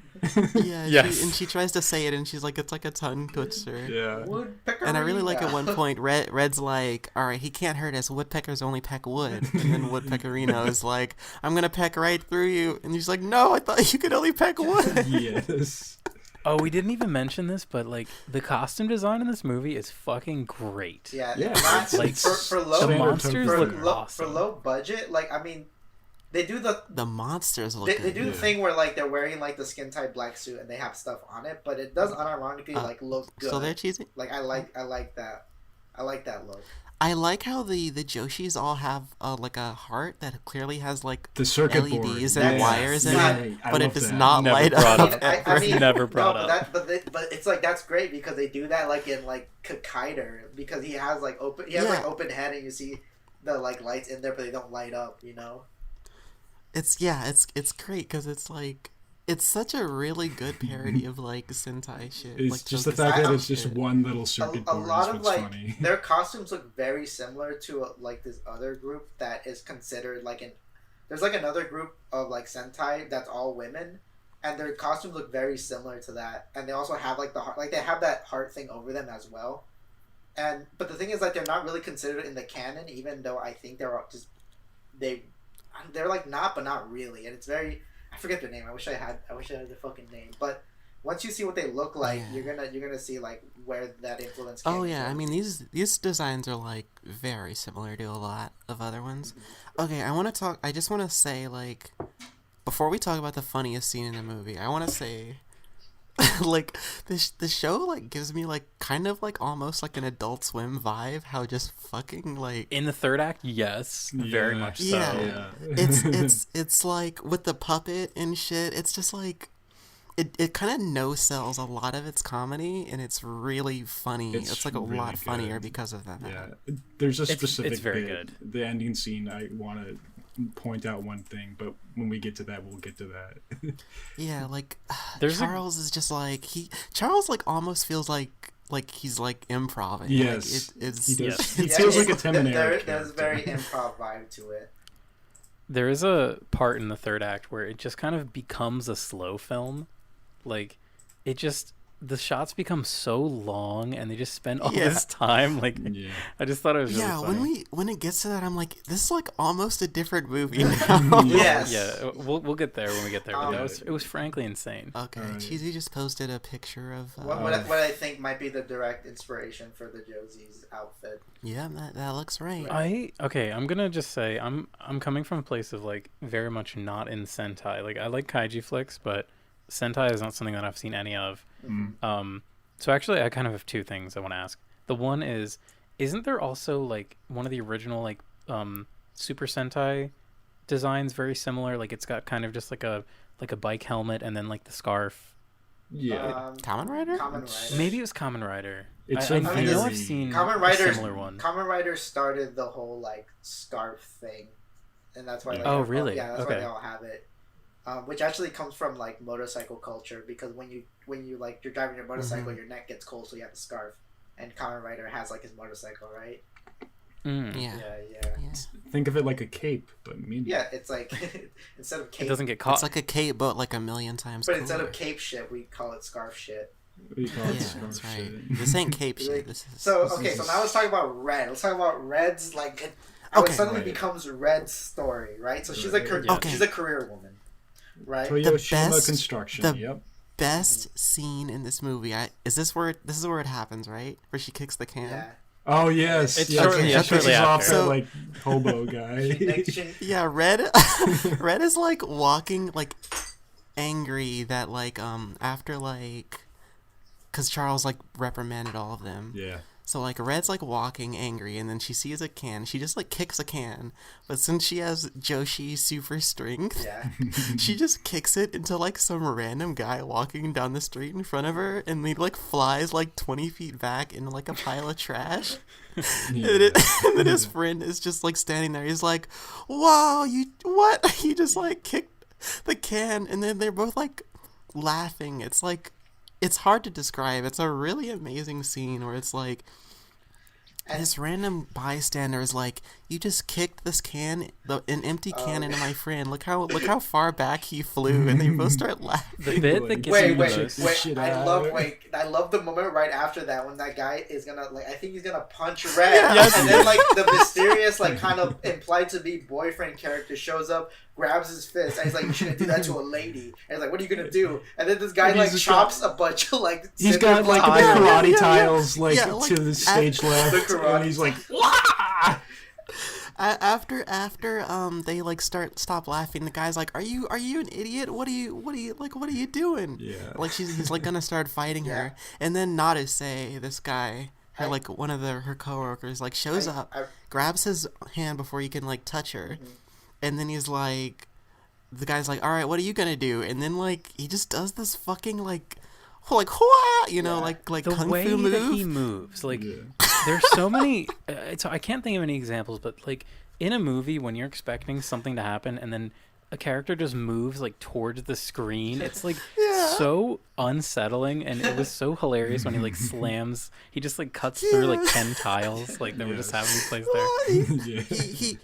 Yeah, Yes. and she tries to say it, and she's like, it's like a tongue twister. Yeah. Woodpeckerino. And I really like at one point, Red's like, all right, he can't hurt us. Woodpeckers only peck wood. And then Woodpeckerino is like, I'm going to peck right through you. And he's like, no, I thought you could only peck wood. Yes. Oh, we didn't even mention this, but like the costume design in this movie is fucking great. Yeah, Yeah, not, like, for The low Standard monsters Toku. look for awesome. low budget. Like, I mean, they do The monsters look they good. do the Yeah. thing where like they're wearing like the skin tight black suit and they have stuff on it, but it does unironically like look good. Still there, Cheesy? Like I like that. I like that look. I like how the Joshis all have like a heart that clearly has like The circuit LEDs board. and That's- wires in yeah, it, I but it love does that. not Never light brought up. up. I mean, Never brought no, up. but it's like that's great because they do that like in like Kakaider because he has like open like Yeah. open head and you see the like lights in there, but they don't light up. It's great because it's like it's such a really good parody of like Sentai shit. It's like, just the fact that it's just one little circuit A board lot is of what's like funny. their costumes look very similar to like this other group that is considered like there's like another group of like Sentai that's all women, and their costumes look very similar to that, and they also have like the heart, like they have that heart thing over them as well. But the thing is, like, they're not really considered in the canon, even though I think they're like not, but not really. And it's very, I forget their name. I wish I had the fucking name. But once you see what they look like, you're gonna see like where that influence came from. I mean these designs are like very similar to a lot of other ones. Okay, I just want to say, like, before we talk about the funniest scene in the movie, I want to say like the show like gives me like kind of like almost like an Adult Swim vibe. How just fucking like in the third act, yes, very much so. Yeah. It's like with the puppet and shit. It's just like it kind of no sells a lot of its comedy, and it's really funny. It's like a really lot funnier because of that. Yeah, there's a specific. It's very good. The ending scene. I want to point out one thing, but when we get to that, we'll get to that. Yeah, like Charles is just like Charles like almost feels like he's like improv. Yes, like, he does. He feels like a Tim and Eric. There's a very improv vibe to it. There is a part in the third act where it just kind of becomes a slow film. Like, it just, the shots become so long, and they just spend all this time. Like, I just thought it was really funny. when it gets to that, I'm like, this is like almost a different movie now. Yes. Yeah, we'll get there when we get there. But it was frankly insane. Okay, Cheesy just posted a picture of what I think might be the direct inspiration for the Josie's outfit. Yeah, that looks right. I'm gonna just say I'm coming from a place of like very much not in Sentai. Like, I like kaiju flicks, but Sentai is not something that I've seen any of. So actually, I kind of have two things I want to ask. The one is, isn't there also like one of the original like Super Sentai designs very similar? Like, it's got kind of just like a bike helmet and then like the scarf. Yeah. Kamen Rider? Maybe it was Kamen Rider. It's I know I've seen a similar one. Kamen Rider started the whole like scarf thing, and that's why. Like, really? Yeah, that's why they all have it. Which actually comes from like motorcycle culture, because when you like you're driving your motorcycle, your neck gets cold, so you have a scarf. And Kamen Rider has like his motorcycle, right? Yeah. Think of it like a cape, but mean. Yeah, it's like instead of cape, it doesn't get caught. It's like a cape, but like a million times. But cooler. instead of cape shit, we call it scarf shit. We call it scarf that's right. shit. This ain't cape shit. So now let's talk about Red. Let's talk about Red's like. It suddenly becomes Red's story, right? So she's she's a career woman. Right. Toyoshima Construction. Best scene in this movie. This is where it happens, right? Where she kicks the can. Yeah. Oh yes. It's shortly after. That like hobo guy. Yeah, Red is like walking like angry that like after like because Charles like reprimanded all of them. Yeah. So, like, Red's, like, walking angry, and then she sees a can. She just, like, kicks a can. But since she has Joshi's super strength, she just kicks it into, like, some random guy walking down the street in front of her, and he, like, flies, like, 20 feet back into, like, a pile of trash. And then his friend is just, like, standing there. He's like, wow, what? He just, like, kicked the can, and then they're both, like, laughing. It's, like... It's hard to describe. It's a really amazing scene where it's like this random bystander is like, "You just kicked this can, an empty can, into my friend. Look how far back he flew," and they both start laughing. The bit that gets me wait! I love the moment right after that when that guy is gonna I think he's gonna punch Red, and then like the mysterious kind of implied to be boyfriend character shows up, grabs his fist, and he's like, "You shouldn't do that to a lady." And he's like, "What are you gonna do?" And then this guy chops a bunch of he's got like the karate tiles to the stage left, and he's like, "Wah!" After they like stop laughing, the guy's like, "Are you an idiot? What are you doing?" Yeah. Like he's like gonna start fighting her, and then Nadase, this guy, like one of her coworkers, like shows up, grabs his hand before he can like touch her, and then he's like, the guy's like, "All right, what are you gonna do?" And then like he just does this fucking like hua, like kung fu move. The way that he moves, like There's so many. I can't think of any examples, but like in a movie, when you're expecting something to happen and then a character just moves like towards the screen, it's like so unsettling, and it was so hilarious when he like slams. He just like cuts through like 10 tiles, like they were just having placed there.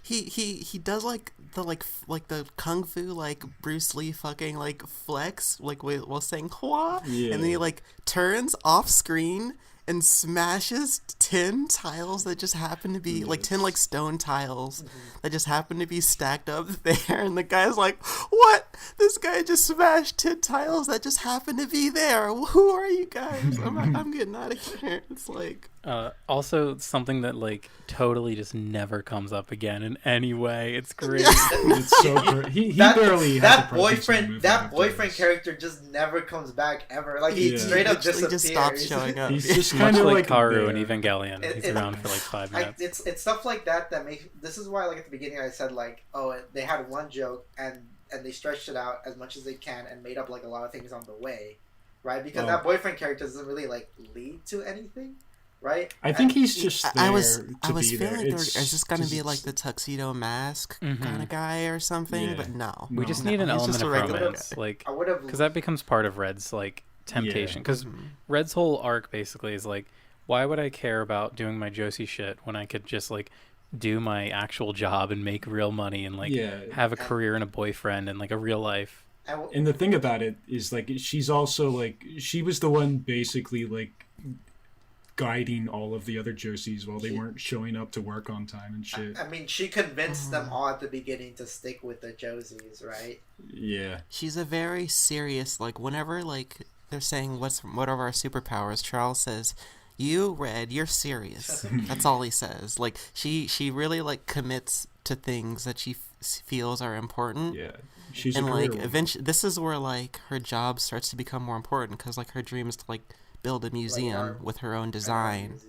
He does like the kung fu like Bruce Lee fucking like flex like while saying "hua," and then he like turns off screen and smashes 10 tiles that just happen to be like 10 like stone tiles that just happen to be stacked up there, and the guy's like, what? This guy just smashed 10 tiles that just happen to be there. Who are you guys? I'm getting out of here. It's like also something that like totally just never comes up again in any way. It's great. It's so he barely that boyfriend character just never comes back ever. Like he straight up disappears. Just stops showing up. He's just Much kind of like Karu in Evangelion. He's around for like 5 minutes. It's stuff like that makes. This is why, like at the beginning, I said like, oh, they had one joke and they stretched it out as much as they can and made up like a lot of things on the way, right? Because that boyfriend character doesn't really like lead to anything. Right? I think he's just there I was be feeling there. like is this going to be like the tuxedo mask kind of guy or something, but no. We just need an element of romance, like, because that becomes part of Red's like temptation. Because Red's whole arc basically is like, why would I care about doing my Jossy shit when I could just like do my actual job and make real money and like have a career and a boyfriend and like a real life. And the thing about it is like she's also like she was the one basically like guiding all of the other Jossies while they weren't showing up to work on time and shit. I mean, she convinced them all at the beginning to stick with the Jossies, right? Yeah. She's a very serious, like, whenever, like, they're saying what are our superpowers, Charles says, you, Red, you're serious. That's all he says. Like, she really, like, commits to things that she feels are important. Yeah. She's and, a like, woman. eventually, this is where, like, her job starts to become more important, because, like, her dream is to, like, build a museum with her own design.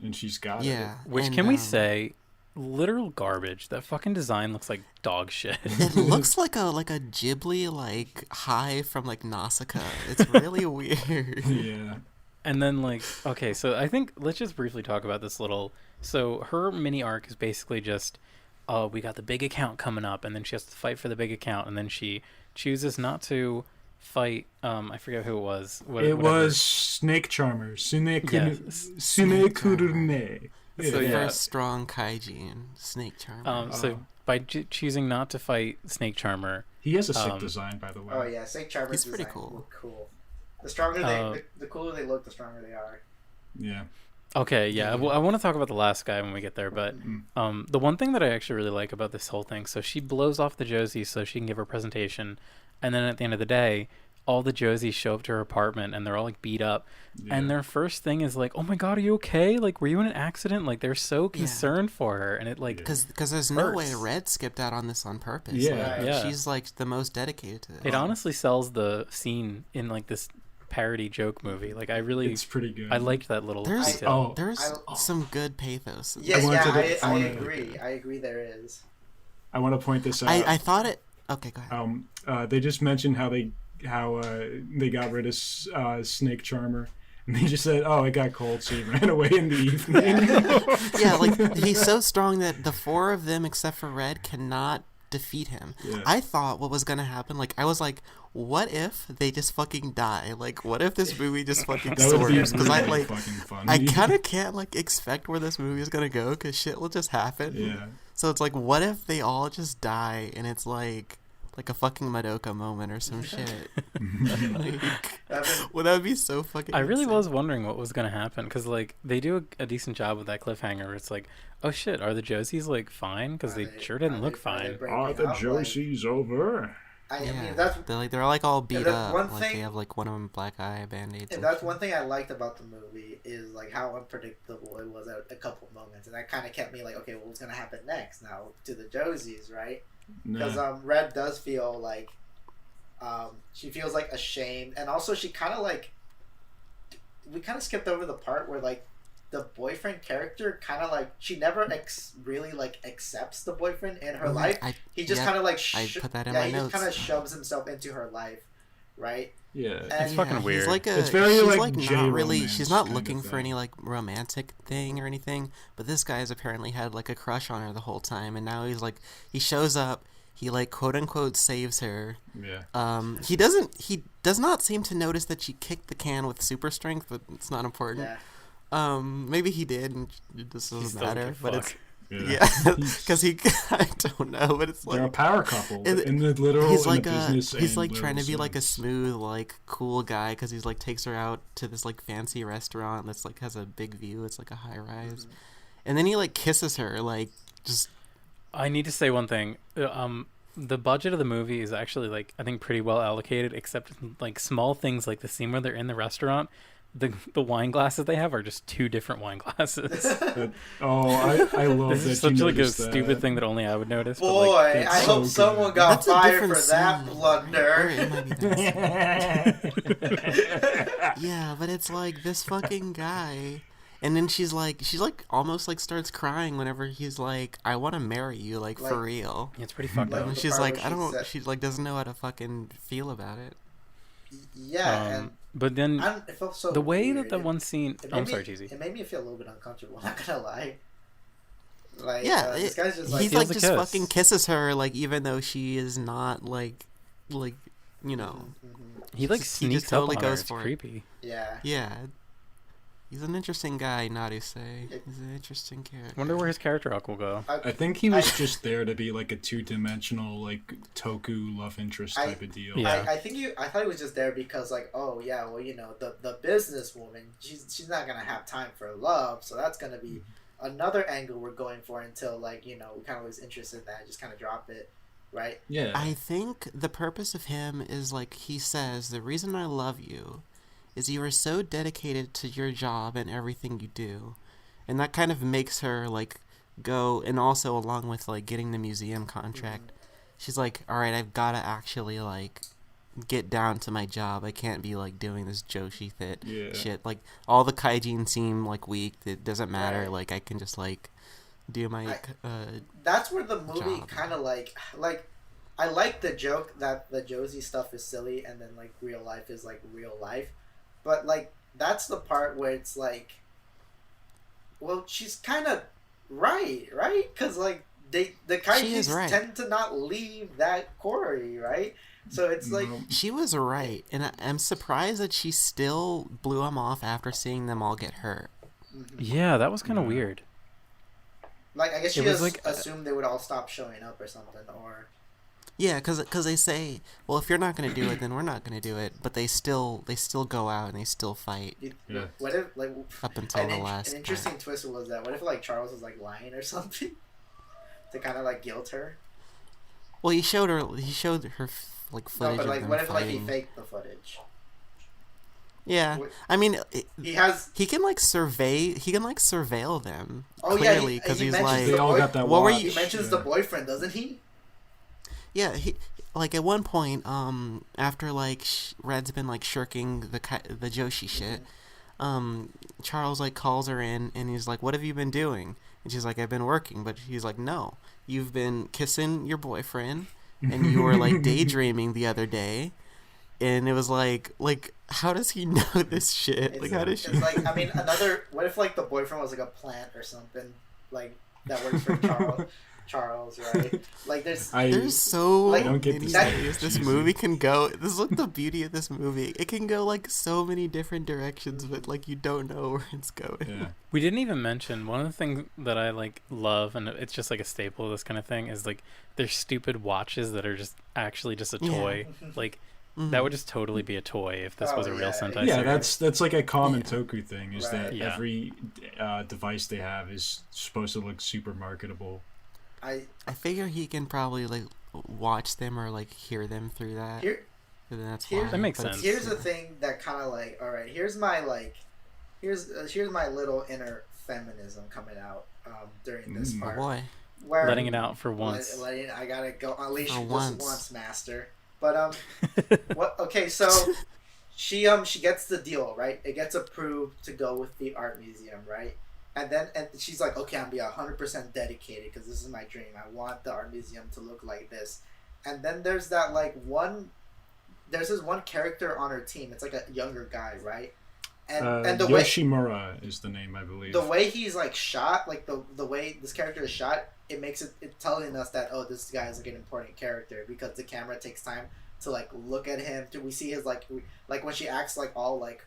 And she's got it. Which, and, can we say, literal garbage. That fucking design looks like dog shit. It looks like a Ghibli like high from like Nausicaa. It's really weird. Yeah. And then like, okay, so I think let's just briefly talk about this little. So her mini arc is basically just, oh, we got the big account coming up, and then she has to fight for the big account, and then she chooses not to fight. I forget who it was. It was Snake Charmer. Sunekurune. It's the first strong kaiji in Snake Charmer. So by choosing not to fight Snake Charmer, he has a sick design, by the way. Oh yeah, Snake Charmer's pretty design cool. look cool. The stronger the cooler they look, the stronger they are. Yeah. Okay, yeah. Well, I want to talk about the last guy when we get there, but the one thing that I actually really like about this whole thing, so she blows off the Josie so she can give her presentation, and then at the end of the day, all the Josies show up to her apartment and they're all like beat up, and their first thing is like, "Oh my god, are you okay? Like, were you in an accident?" Like, they're so concerned for her, and it like because there's no way Red skipped out on this on purpose. She's like the most dedicated to it. It honestly sells the scene in like this parody joke movie. Like, it's pretty good. I liked that little detail. There's some good pathos. Yes, I agree. I agree. There is. I want to point this out. I thought it. Okay, go ahead. They just mentioned how they got rid of Snake Charmer, and they just said, "Oh, it got cold, so he ran away in the evening." Yeah, like he's so strong that the four of them, except for Red, cannot defeat him. Yeah. I thought what was gonna happen. Like, I was like, what if they just fucking die? Like, what if this movie just fucking soars? Because I kind of can't like expect where this movie is gonna go, because shit will just happen. Yeah. So it's like, what if they all just die, and it's like a fucking Madoka moment or some shit. Well, that would be so fucking I really insane. was wondering what was going to happen, because like they do a decent job with that cliffhanger. It's like, oh shit, are the Josies like fine? Because they sure didn't look fine. Are the Josies over? I mean, they're like all beat up. Like they have like one of them black eye band-aids. And that's one thing I liked about the movie, is like how unpredictable it was at a couple moments, and that kind of kept me like, okay, well, what's gonna happen next now to the Josies, right? Because Red does feel like she feels like ashamed, and also she kind of like, we kind of skipped over the part where like the boyfriend character kind of like, she never really like accepts the boyfriend in her life. He just kind of like I put that in my notes. He just kind of shoves himself into her life, right? Yeah. And It's fucking weird. He's like It's very, she's like, like not J-romance really. She's not kind of looking for thing. any like romantic thing or anything. But this guy's apparently had like a crush on her the whole time, and now he's like he shows up. He like quote unquote saves her. Yeah. He doesn't. He does not seem to notice that she kicked the can with super strength, but it's not important. Yeah. Maybe he did, and it just He doesn't still matter. doesn't But fuck. yeah, because he. I don't know, but it's They're a like power couple and in the literal, he's in like the business. he's and like trying to literal be like a sense. smooth, like cool guy because he's like takes her out to this like fancy restaurant that's like has a big view. It's like a high rise, and then he like kisses her like just. I need to say one thing. The budget of the movie is actually like I think pretty well allocated, except like small things like the scene where they're in the restaurant. The wine glasses they have are just two different wine glasses. I love This that is such you like a noticed that. stupid thing that only I would notice. Boy, but, like, I it's hope so someone good. got That's a fired different for that scene. Or blunder. it might be that scene. Yeah, but it's like this fucking guy, and then she's like almost like starts crying whenever he's like, "I want to marry you, like for Like- real." it's pretty fucked Like- up. And the she's part like, where "I she don't." said- She like doesn't know how to fucking feel about it. Yeah, But then and it felt so the way weird. that the one scene, It I'm made sorry, me- Cheesy. It made me feel a little bit uncomfortable. I'm not gonna lie. Like, Yeah, this guy's just like he's steals like a just kiss. fucking kisses her, like even though she is not like you know. He like he just sneaks totally up on her. goes It's for it. creepy. yeah. Yeah. He's an interesting guy, Naruse. He's an interesting character. Wonder where his character arc will go. I think he was just there to be like a two-dimensional, like Toku love interest type of deal. Yeah. I thought he was just there because like, oh yeah, well you know the businesswoman, she's not gonna have time for love, so that's gonna be another angle we're going for until like you know we kind of was interested in that, just kind of drop it, right? Yeah. I think the purpose of him is like he says, the reason I love you is you are so dedicated to your job and everything you do. And that kind of makes her like go, and also along with like getting the museum contract, she's like, all right, I've got to actually like get down to my job. I can't be like doing this Joshi shit. Like all the kaijin seem like weak. It doesn't matter. Right. Like I can just like do my That's where the movie job. kind of like I like the joke that the Josie stuff is silly and then like real life is like real life, but like that's the part where it's like, well, she's kind of right, because like the She is kaijis right. tend to not leave that quarry, right? So it's like She was right, and I'm surprised that she still blew him off after seeing them all get hurt. Yeah, that was kind of weird. like I guess she It was just like, assumed they would all stop showing up or something, or Yeah, because they say, well, if you're not going to do it, then we're not going to do it. But they still go out and they still fight Yeah. what if like up until the an last interesting part. twist was that what if like Charles was like lying or something to kind of like guilt her? Well, he showed her like No, footage but of like them what if like he fighting. faked the footage? Yeah, What- I mean, He has. he can like surveil them Oh yeah, clearly because he he's mentions like, They the all boy- got that What were watch. you- He mentions yeah. the boyfriend, doesn't he? yeah, he like at one point, after like Red's been like shirking the Joshi shit, Charles like calls her in and he's like, "What have you been doing?" And she's like, "I've been working," but he's like, "No, you've been kissing your boyfriend, and you were like daydreaming the other day." And it was like, how does he know this shit? It's, Like, how does she? It's like, I mean, another. What if like the boyfriend was like a plant or something, like that works for Charles, right? Like there's. There's so Like, don't get many this ways this cheesy. movie can go. This is like the beauty of this movie. It can go like so many different directions, but like you don't know where it's going. Yeah. We didn't even mention one of the things that I like love, and it's just like a staple of this kind of thing, is like there's stupid watches that are just actually just a Yeah. toy. Like that would just totally be a toy if this Oh, was a real yeah. Sentai Yeah, series. that's like a common Toku thing, is Right. that Yeah. every device they have is supposed to look super marketable. I figure he can probably like watch them or like hear them through that. here. And that's Here- why. That makes But it's- sense. Here's the thing that kind of like, all right, here's my like, here's my little inner feminism coming out during this Oh part. boy. Where Letting it out for once. I gotta go unleash For just once. once, master. But what? Okay, so she gets the deal, right? It gets approved to go with the art museum, right? And she's like, okay, I'm gonna be 100% dedicated because this is my dream. I want the art museum to look like this. And then there's that like one there's this one character on her team. It's like a younger guy, right? And the way Yoshimura is the name, I believe. The way he's like shot, like the way this character is shot, it makes it telling us that this guy is like an important character because the camera takes time to like look at him. We see his like when she acts like all like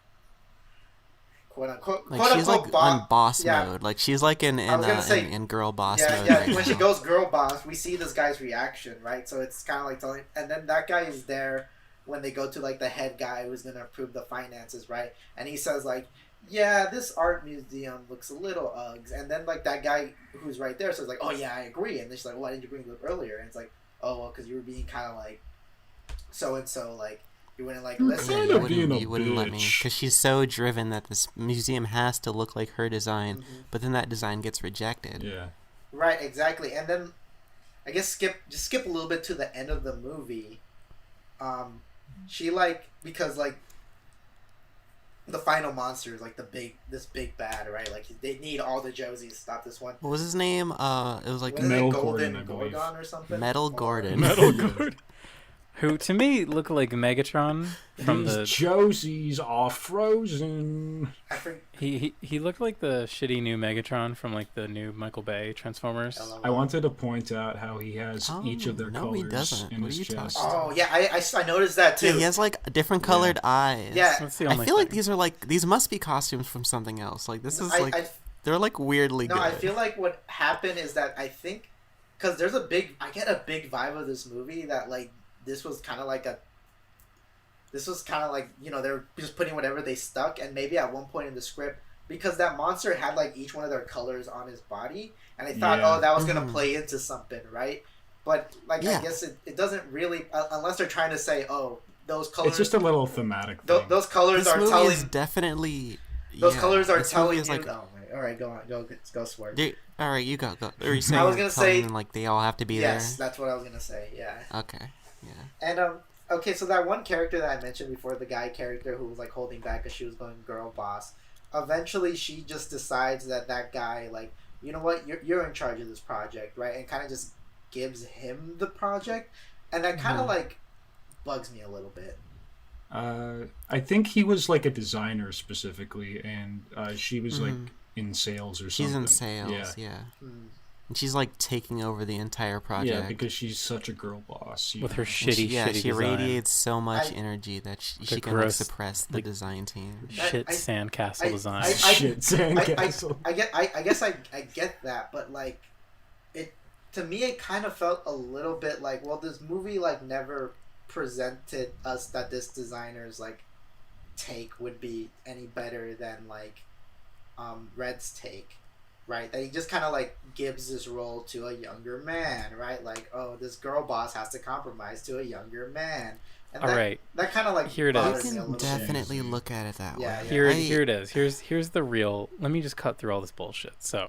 quote unquote she's like on boss mode. Like she's like in girl boss mode. Yeah, when she goes girl boss, we see this guy's reaction, right? So it's kind of like telling, and then that guy is there when they go to like the head guy who's gonna approve the finances, right? And he says like, yeah, this art museum looks a little uggs, and then like that guy who's right there says like, oh yeah, I agree, and then she's like, why didn't you bring it up earlier? And it's like, oh well, because you were being kind of like so and so, like you wouldn't like listen. You wouldn't let me, because she's so driven that this museum has to look like her design, but then that design gets rejected. Yeah. Right, exactly, and then I guess skip a little bit to the end of the movie. She like because like the final monster is like this big bad, right? Like they need all the Josies to stop this one. What was his name? It was like Metal Golden Gordon or something. Metal Gordon. Metal Gordon. Who to me looked like Megatron from These Josies are frozen. He looked like the shitty new Megatron from like the new Michael Bay Transformers. I wanted to point out how he has each of their colors he doesn't. in What his are you chest. Oh yeah, I noticed that too. Yeah, he has like different colored eyes. Yeah, That's the I only feel like thing. these must be costumes from something else. Like this is they're like weirdly good. No, I feel like what happened is that I think because I get a big vibe of this movie that like this was kind of like you know they're just putting whatever they stuck, and maybe at one point in the script because that monster had like each one of their colors on his body, and I thought that was gonna play into something, right? But like I guess it doesn't really unless they're trying to say those colors. It's just a little thematic thing. Those colors this are movie telling. Is definitely. Those colors are telling you. Like, all right, go on, go Swerve. All right, you go. Are you saying I was gonna say them, like they all have to be there? Yes, that's what I was gonna say. Yeah. Okay. Yeah. And okay, so that one character that I mentioned before, the guy character who was like holding back because she was going girl boss. Eventually, she just decides that guy, like, you know what, you're in charge of this project, right? And kind of just gives him the project, and that kind of like bugs me a little bit. I think he was like a designer specifically, and she was like in sales or something. She's in sales, yeah. And she's like taking over the entire project. Yeah, because she's such a girl boss. With her shitty she design. radiates so much energy that she can like suppress the design team. Shit sandcastle design. Shit sandcastle. I guess I get that, but like to me it kind of felt a little bit like, well, this movie like never presented us that this designer's like take would be any better than like Red's take, right? That he just kind of like gives this role to a younger man, right? Like, oh, this girl boss has to compromise to a younger man. And that kind of like here it is. You can definitely look at it that way. Here it is. Here's the real. Let me just cut through all this bullshit. So,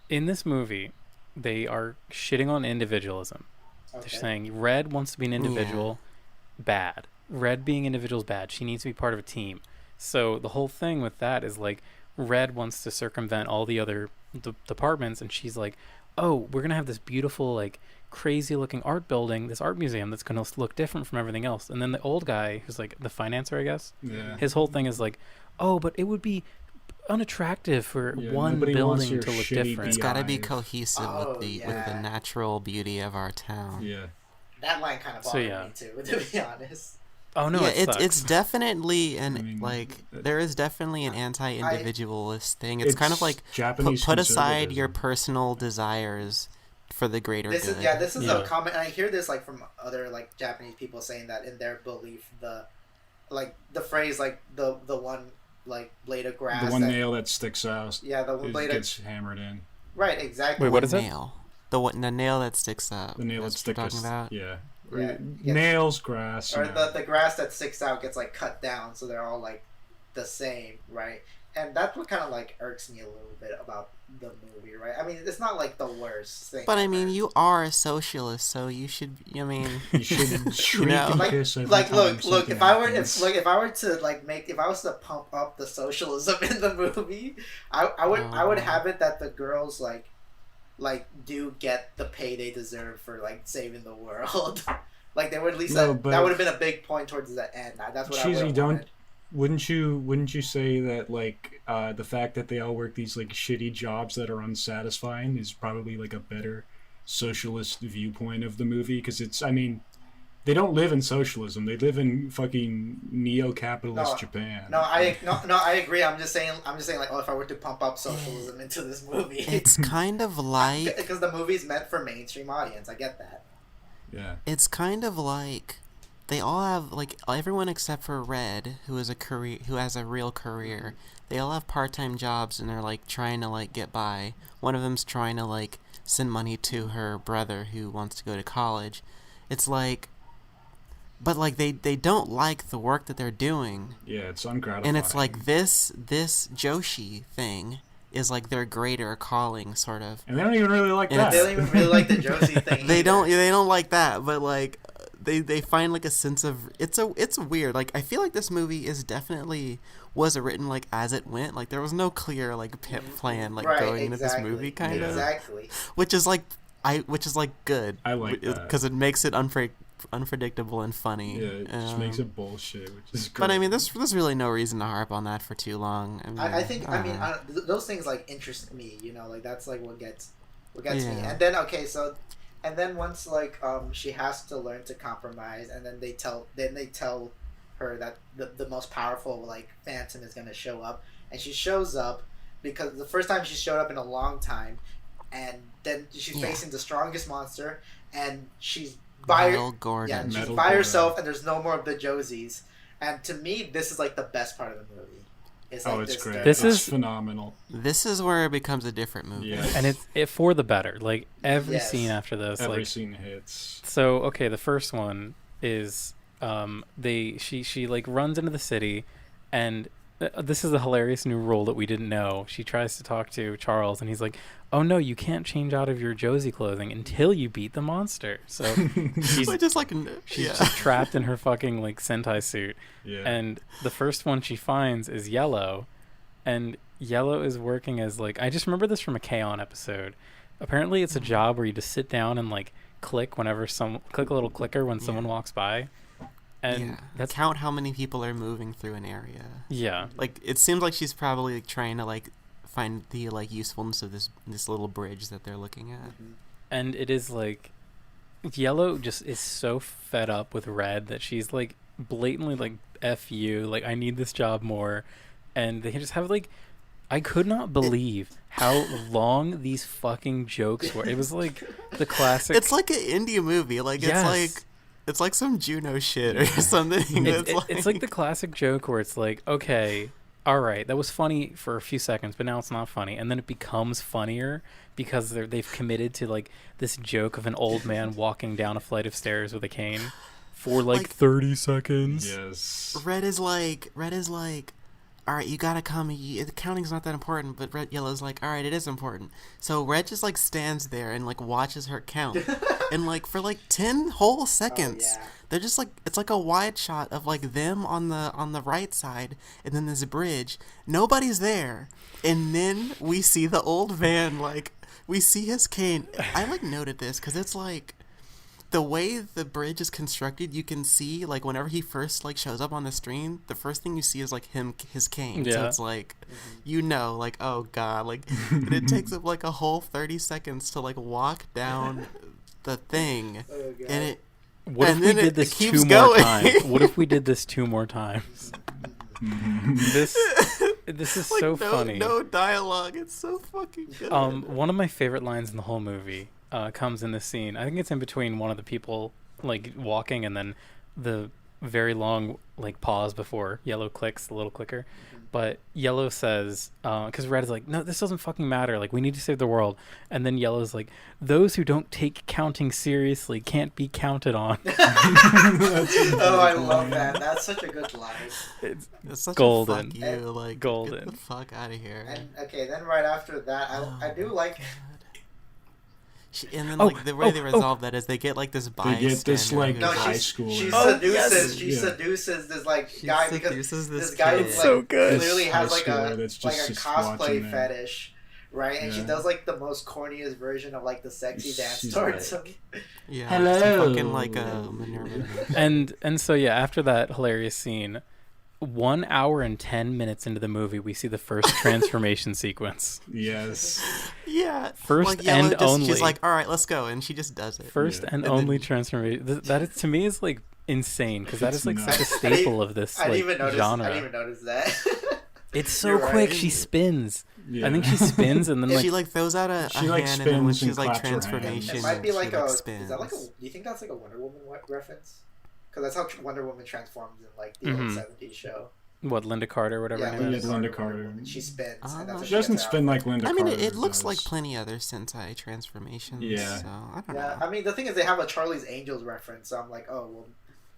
in this movie, they are shitting on individualism. Okay. They're saying Red wants to be an individual, bad. Red being individual is bad. She needs to be part of a team. So the whole thing with that is like Red wants to circumvent all the other departments, and she's like, oh, we're gonna have this beautiful like crazy looking art building, this art museum that's gonna look different from everything else. And then the old guy who's like the financer, I guess, his whole thing is like, oh, but it would be unattractive for one building to look different. It's got to be cohesive with the natural beauty of our town. Yeah, that line kind of bothered me too, to be honest. Oh no, it's definitely there is definitely an anti-individualist thing. It's kind of like Japanese put aside your personal desires for the greater good. This is a comment, and I hear this like from other like Japanese people saying that in their belief, the phrase like the one like blade of grass, the one nail that sticks out, the one blade gets hammered in. Right, exactly. Wait, what is nail? The nail that sticks up. The nail that sticks out. Talking about? Yeah. Nails, grass, or the grass that sticks out gets like cut down, so they're all like the same, right? And that's what kind of like irks me a little bit about the movie, right? I mean, it's not like the worst thing. But I mean, you are a socialist, so you should. I mean, you should shriek and piss every like time look. If I were to pump up the socialism in the movie, I would have it that the girls like do get the pay they deserve for like saving the world. Like they would at least No, that but- would have been a big point towards the end. That's what I would Cheesy, have don't. wanted. Wouldn't you say that like the fact that they all work these like shitty jobs that are unsatisfying is probably like a better socialist viewpoint of the movie? Because it's, I mean, they don't live in socialism. They live in fucking neo-capitalist Japan. No, I agree. I'm just saying like, if I were to pump up socialism into this movie, It's kind of like because the movie's meant for mainstream audience. I get that. Yeah. it's kind of like they all have like everyone except for Red, who has a real career. They all have part-time jobs and they're like trying to like get by. One of them's trying to like send money to her brother who wants to go to college. It's like, but like they don't like the work that they're doing. Yeah, it's ungratifying. And it's like this Joshi thing is like their greater calling, sort of. And they don't even really like And that. They don't even really like the Jossy thing. They either. don't like that, but like they find like a sense of it's weird. Like I feel like this movie was written like as it went. Like there was no clear like plan like Right, going into this exactly. movie kind of. Exactly. Which is like good. I like that. because it makes it unpredictable and funny. Yeah, it just makes it bullshit, which is great. But I mean, there's really no reason to harp on that for too long. I think those things like interest me. Like that's like what gets me. Yeah. And then once like she has to learn to compromise, and then they tell her that the most powerful like phantom is gonna show up, and she shows up because the first time she showed up in a long time, and then she's facing the strongest monster, and she's by Metal Gordon. Yeah, she's Metal by Gordon. herself, and there's no more of the Josies. And to me, this is like the best part of the movie. It's like it's great. This It's is- phenomenal. This is where it becomes a different movie. Yeah. And it's for the better. Like every Yes. scene after this, Every like scene hits. so. Okay, the first one is she like runs into the city, and this is a hilarious new rule that we didn't know. She tries to talk to Charles, and he's like, "Oh no, you can't change out of your Josie clothing until you beat the monster." So she's Like, just like she's yeah. just trapped in her fucking like Sentai suit. Yeah. And the first one she finds is Yellow, and Yellow is working as like, I just remember this from a K-On! Episode. Apparently it's a job where you just sit down and like click a little clicker when someone walks by, and that's count how many people are moving through an area. yeah. Like it seems like she's probably like, trying to like find the like usefulness of this little bridge that they're looking at. And it is like Yellow just is so fed up with Red that she's like blatantly like F you, like I need this job more. And they just have like, I could not believe how long these fucking jokes were. It was like the classic. It's like an indie movie. Like Yes. it's like some Juno shit or something. It's like the classic joke where it's like, okay, all right, that was funny for a few seconds, but now it's not funny, and then it becomes funnier because they've committed to like this joke of an old man walking down a flight of stairs with a cane for like 30 seconds. Yes. Red is like, all right, you gotta come. The counting's not that important, but Yellow's like, all right, it is important. So Red just like stands there and like watches her count, and like for like 10 whole seconds, yeah. they're just like, it's like a wide shot of like them on the right side, and then there's a bridge. Nobody's there, and then we see the old van, like we see his cane. I like noted this because it's like, the way the bridge is constructed, you can see like whenever he first like shows up on the screen, the first thing you see is like his cane. So Yeah. it's like, like, oh god, like, and it takes him like a whole 30 seconds to like walk down the thing, Oh, God. and it. What if And we then did it this keeps 2 more going. times? What if we did this 2 more times? This is Like, so no, funny. No dialogue. It's so fucking good. One of my favorite lines in the whole movie comes in this scene. I think it's in between one of the people like walking and then the very long like pause before Yellow clicks the little clicker. But Yellow says, because Red is like, no, this doesn't fucking matter. Like, we need to save the world. And then Yellow's like, those who don't take counting seriously can't be counted on. Oh, I love that. That's such a good line. It's such golden. A fuck you, And- like golden. Get the fuck out of here. And okay, then right after that, I do like. And then Oh, like the way they oh, resolve that is they get like this They bystander. get this like who's, No, high she schooler. seduces. yes. She seduces this like guy because seduces this this guy kid. like So good. clearly This has high like schooler a that's like just a watching cosplay that. fetish, right? And she Yeah. does like the most corniest version of like the sexy dance She's towards like, him. Yeah, Hello. some fucking like Minerva. And so yeah, after that hilarious scene, 1 hour and 10 minutes into the movie, we see the first transformation sequence. Yes. Yeah, First like, Yellow and just, only. She's like, all right, let's go, and she just does it. First Yeah. and And only then- transformation. That is, to me, is like insane because that It's is like nuts. such a staple of this I like didn't even notice. genre. I didn't even notice that. It's so You're quick. right. She spins. Yeah. I think she spins and then like she like throws out a She, like, hand, and then when spins and she's like claps her hands. transformation, It might be like she, a. spins. Is that like a? Do you think that's like a Wonder Woman reference? Because that's how Wonder Woman transforms in like the old '70s show. what, Linda Carter, whatever her name Yeah, is. Linda Carter. Woman. She spins. Oh. And that's what She doesn't gets her spin out. like Linda I mean, Carter it looks does. like plenty other Sentai transformations. Yeah. So I don't Yeah, know. I mean the thing is they have a Charlie's Angels reference, so I'm like, oh well,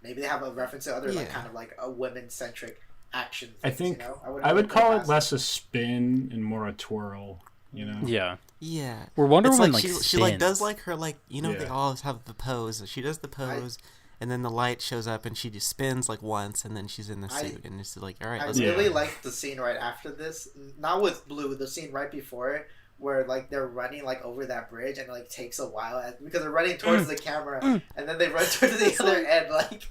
maybe they have a reference to other like Yeah. kind of like a women centric action. Things, I think you know? I would call it past less a spin and more a twirl. You know. Yeah. Yeah. Where Wonder It's Woman like like she like does spins. like her like they Yeah. all have the pose. She does the pose, and then the light shows up, and she just spins like once, and then she's in the suit, and it's like, all right, I let's really go. like the scene right after this, not with Blue, the scene right before it, where like they're running like over that bridge, and it like takes a while because they're running towards the camera, and then they run towards the other end, like.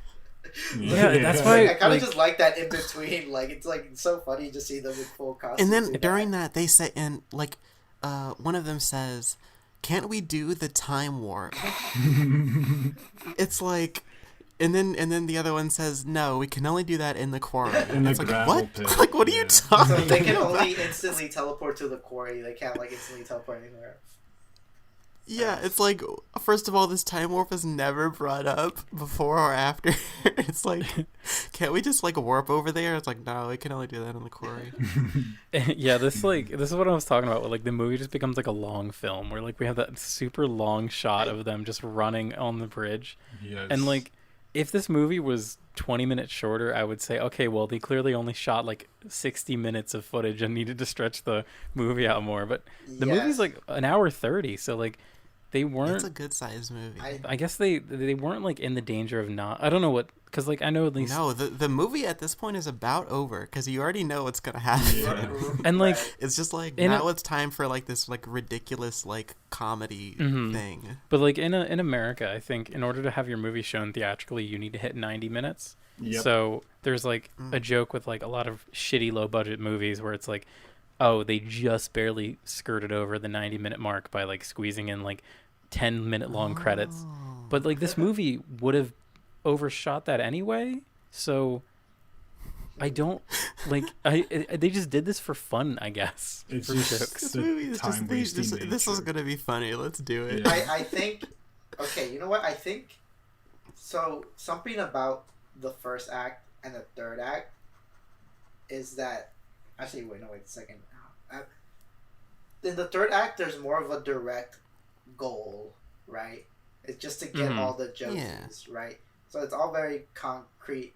Yeah, that's why- I kind like- of just like that in between. Like it's like so funny to see them in full costume. And then during that, they say, and like, one of them says, "Can't we do the time warp?" It's like, and then the other one says, "No, we can only do that in the quarry." In the It's like, gravel what? pit, Like, what are you yeah. talking? So they can about? only instantly teleport to the quarry. They can't like instantly teleport anywhere. Yeah, it's like, first of all, this time warp is never brought up before or after. It's like, can't we just like warp over there? It's like, no, we can only do that in the quarry. Yeah, this is what I was talking about. Where, like the movie just becomes like a long film where like we have that super long shot of them just running on the bridge. Yes. And like if this movie was 20 minutes shorter, I would say, okay, well, they clearly only shot like 60 minutes of footage and needed to stretch the movie out more. But the Yes. movie's like an hour 30, so like they It's weren't. a good sized movie. I guess they weren't like in the danger of not. I don't know what, because like I know at least. No, the movie at this point is about over because you already know what's gonna happen. Yeah. And like It's just like In now a- it's time for like this like ridiculous like comedy Mhm. thing. But like in America, I think in order to have your movie shown theatrically, you need to hit 90 minutes. Yep. So there's like a joke with like a lot of shitty low budget movies where it's like, oh, they just barely skirted over the 90-minute mark by like squeezing in like 10-minute long credits. Oh. But like this movie would have overshot that anyway. So I don't like they just did this for fun, I guess. It's for just- jokes. This the movie is just time-wasting this is nature. gonna be funny. Let's do it. Yeah. I think. Okay, you know what? I think. So something about the first act and the third act is that. Actually, wait a second. In the third act, there's more of a direct goal, right? It's just to get Mhm. all the Josies, right? So it's all very concrete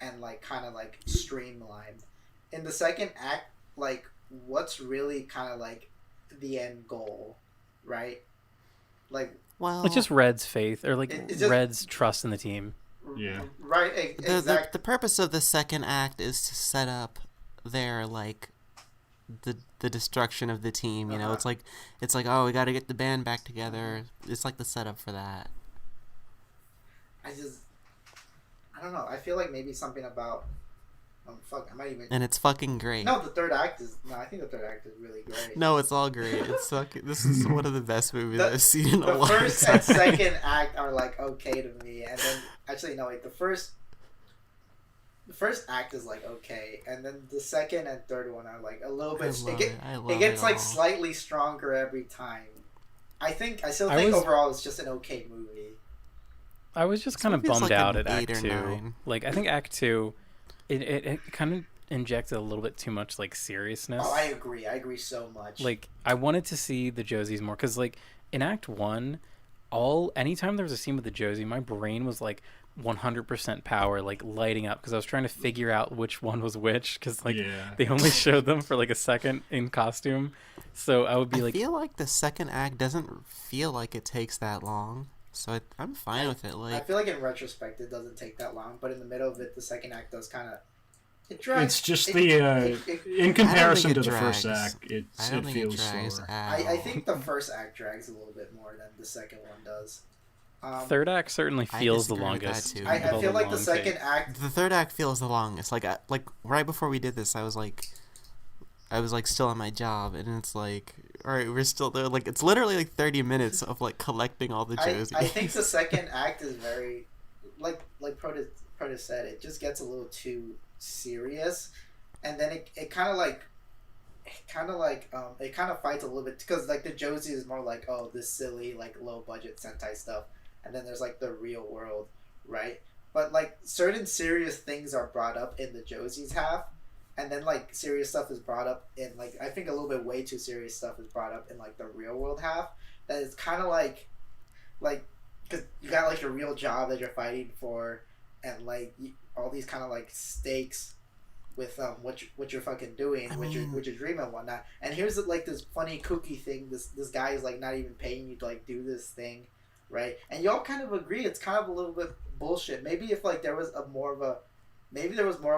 and like kind of like streamlined. In the second act, like what's really kind of like the end goal, right? Like Well, It's just Red's faith or like It's just- Red's trust in the team. Yeah. right, exactly. the purpose of the second act is to set up their like the destruction of the team. You know, Uh-huh. it's like oh, we got to get the band back together. It's like the setup for that. I don't know. I feel like maybe something about. I might even. And it's fucking great. No, the third act is. No, I think the third act is really great. No, it's all great. It's fucking. This is one of the best movies The- I've seen in a The long first time. and second act are like okay to me, and then actually no wait, the first act is like okay, and then the second and third one are like a little bit. It gets like all. slightly stronger every time. I still I think was- overall it's just an okay movie. I was just This kind of movie's bummed like out an at 8 Act or 2. 9. Like, I think Act 2, it kind of injected a little bit too much, like, seriousness. Oh, I agree. I agree so much. Like, I wanted to see the Josies more, because, like, in Act 1, anytime there was a scene with the Josie, my brain was, like, 100% power, like, lighting up, because I was trying to figure out which one was which, because, like, Yeah. they only showed them for, like, a second in costume. So I would be I like, feel like the second act doesn't feel like it takes that long, so I'm fine with it. I Like, feel like in retrospect it doesn't take that long, but in the middle of it, the second act does kind of It drags. It's just in comparison to the first act, it feels slower. I think the first act drags a little bit more than the second one does. Third act certainly feels the longest. I feel like the second act. The third act feels the longest. Like right before we did this, I was still on my job, and it's like, all right, we're still there. Like, it's literally like 30 minutes of like collecting all the Josie. I think the second act is very, like Protus said, it just gets a little too serious, and then it kind of fights a little bit, because like the Josie is more like, oh, this silly like low budget Sentai stuff, and then there's like the real world, right? But like certain serious things are brought up in the Josie's half, and then like serious stuff is brought up in like, I think a little bit way too serious stuff is brought up in like the real world half. That is kind of like because you got like a real job that you're fighting for, and like all these kind of like stakes with what you're fucking doing, what your dream and whatnot. And here's like this funny kooky thing. This guy is like not even paying you to like do this thing, right? And y'all kind of agree it's kind of a little bit bullshit. Maybe if like there was more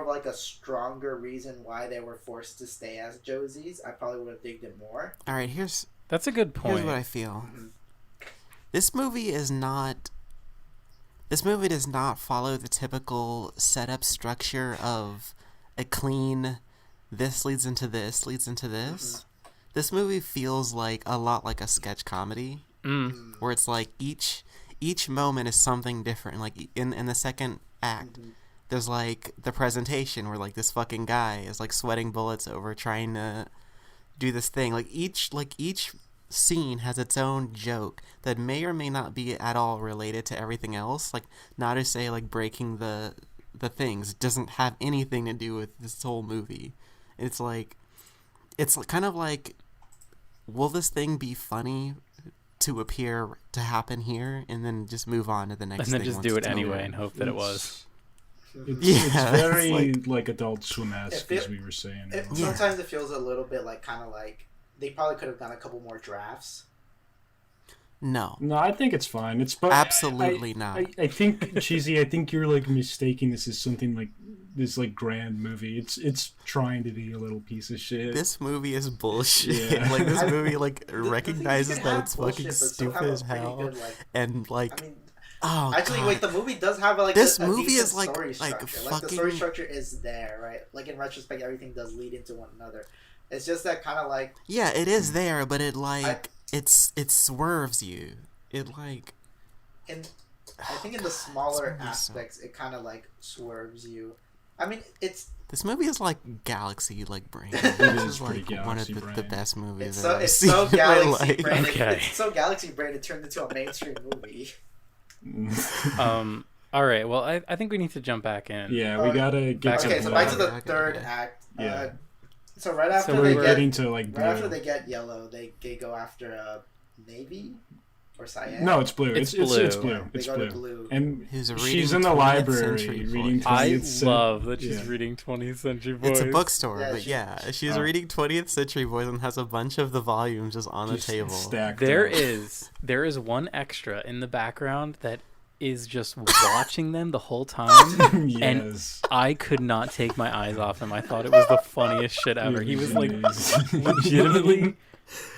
of like a stronger reason why they were forced to stay as Josies, I probably would have digged it more. All right, that's a good point. Here's what I feel. Mm-hmm. This movie does not follow the typical setup structure of a clean, this leads into this, leads into this. Mm-hmm. This movie feels like a lot like a sketch comedy, where it's like each moment is something different. Like in the second act, there's like the presentation where like this fucking guy is like sweating bullets over trying to do this thing. Like each scene has its own joke that may or may not be at all related to everything else. Like, not to say like breaking the things doesn't have anything to do with this whole movie. It's kind of like, will this thing be funny to appear to happen here, and then just move on to the next thing, and then just do it anyway and hope that it was. It's very like Adult Swim-esque, as we were saying. Sometimes it feels a little bit like kind of like they probably could have done a couple more drafts. No, I think it's fine. Absolutely not. I think, Cheesy, I think you're like mistaking this as something like this like grand movie. It's trying to be a little piece of shit. This movie is bullshit. Yeah. Like, this movie like recognizes that it's bullshit, fucking stupid as hell, good, and like. I mean, oh, actually, God. wait. The movie does have like this a movie decent is like story fucking. Like the story structure is there, right? Like in retrospect, everything does lead into one another. It's just that kind of like. Yeah, it is there, but it like it swerves you. It like. I think in the smaller aspects, it kind of like swerves you. I mean, this movie is like Galaxy like Brain. It is like pretty one of Galaxy Brain. the best movies it's I've ever it's seen so in my Galaxy life. Brain. Okay. It's so Galaxy Brain. It turned into a mainstream movie. All right. Well, I think we need to jump back in. Yeah, we gotta get to Okay, so back to the third act. Yeah. So right after we're getting to like right after they get yellow, they go after Navy or Cyan. No, it's blue. It's blue. They It's go to blue. blue. And Who's she's in the 20th library century reading voice. 20th I love that she's reading 20th Century Boys. It's a bookstore, Yeah, but she's reading 20th Century Boys and has a bunch of the volumes just on the table. Stacked There up. is one extra in the background that is just watching them the whole time. Yes. And I could not take my eyes off him. I thought it was the funniest shit ever. He was like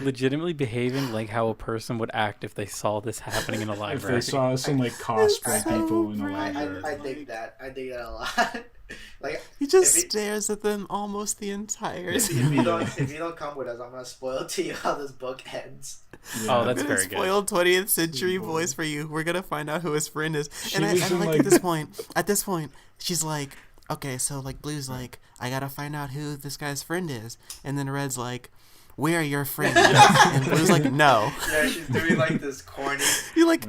legitimately behaving like how a person would act if they saw this happening in a If library. they saw some like cosplay people in a library. I dig that. I dig that a lot. Like He just stares at them almost the entire if time. you don't come with us, I'm gonna spoil to you how this book ends. Yeah. Oh, that's I'm gonna very good. spoil 20th Century Boys for you. We're gonna find out who his friend is. And I was in, like like- at this point, she's like, okay, so like Blue's like, I gotta find out who this guy's friend is. And then Red's like, we are your friends. And Blue's like, no. Yeah, she's doing like this corny. You like,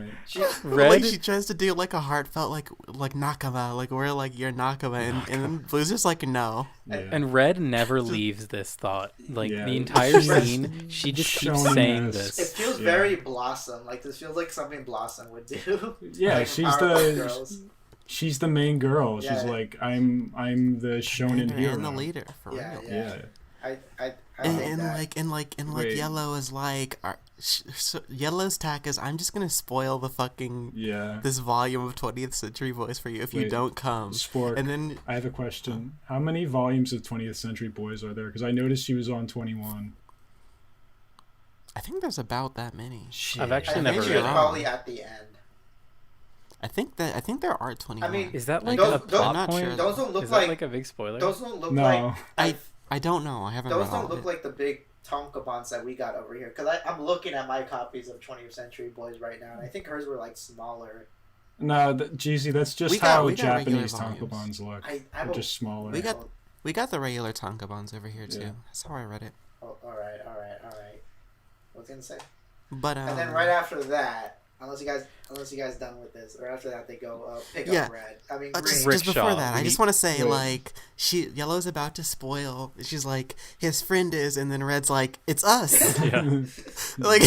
Red, like she tries to do like a heartfelt like Nakama, like we're like your Nakama, and then Blue's just like, no. Yeah. and Red never leaves this thought. Like Yeah. the entire scene, she just keeps Showing saying us. It this. feels very Blossom. Like this feels like something Blossom would do. Yeah, Like she's Powerpuff the Girls. she's the main girl. She's Yeah. like, I'm the shonen hero. And the leader, for Yeah, real. yeah. Yeah. I And dig that. like Wait. Yellow is like, Yellow's tack is, I'm just gonna spoil the fucking this volume of 20th Century Boys for you if you don't come. Spork, and then I have a question. How many volumes of 20th Century Boys are there? Because I noticed she was on 21. I think there's about that many. Shit. I've actually I never think she was read. probably at the end. I think there are 21. I mean, is that like those, a plot those, point? Those don't look is like, that like a big spoiler? Those don't look No. like. I don't know. I haven't read Those all don't of look it. like the big tankobons that we got over here. Because I'm looking at my copies of 20th Century Boys right now, and I think hers were like smaller. No, Jeezy, that's just we how got Japanese regular tankobons look. I'm They're just smaller. We got the regular tankobons over here too. Yeah. That's how I read it. Oh, all right. What was I gonna say? But And then right after that, unless you guys done with this, or after that they go pick up Red. I mean, Green. just before that, I just want to say, Wait. like, Yellow's about to spoil. She's like, his friend is, and then Red's like, it's us. Yeah. like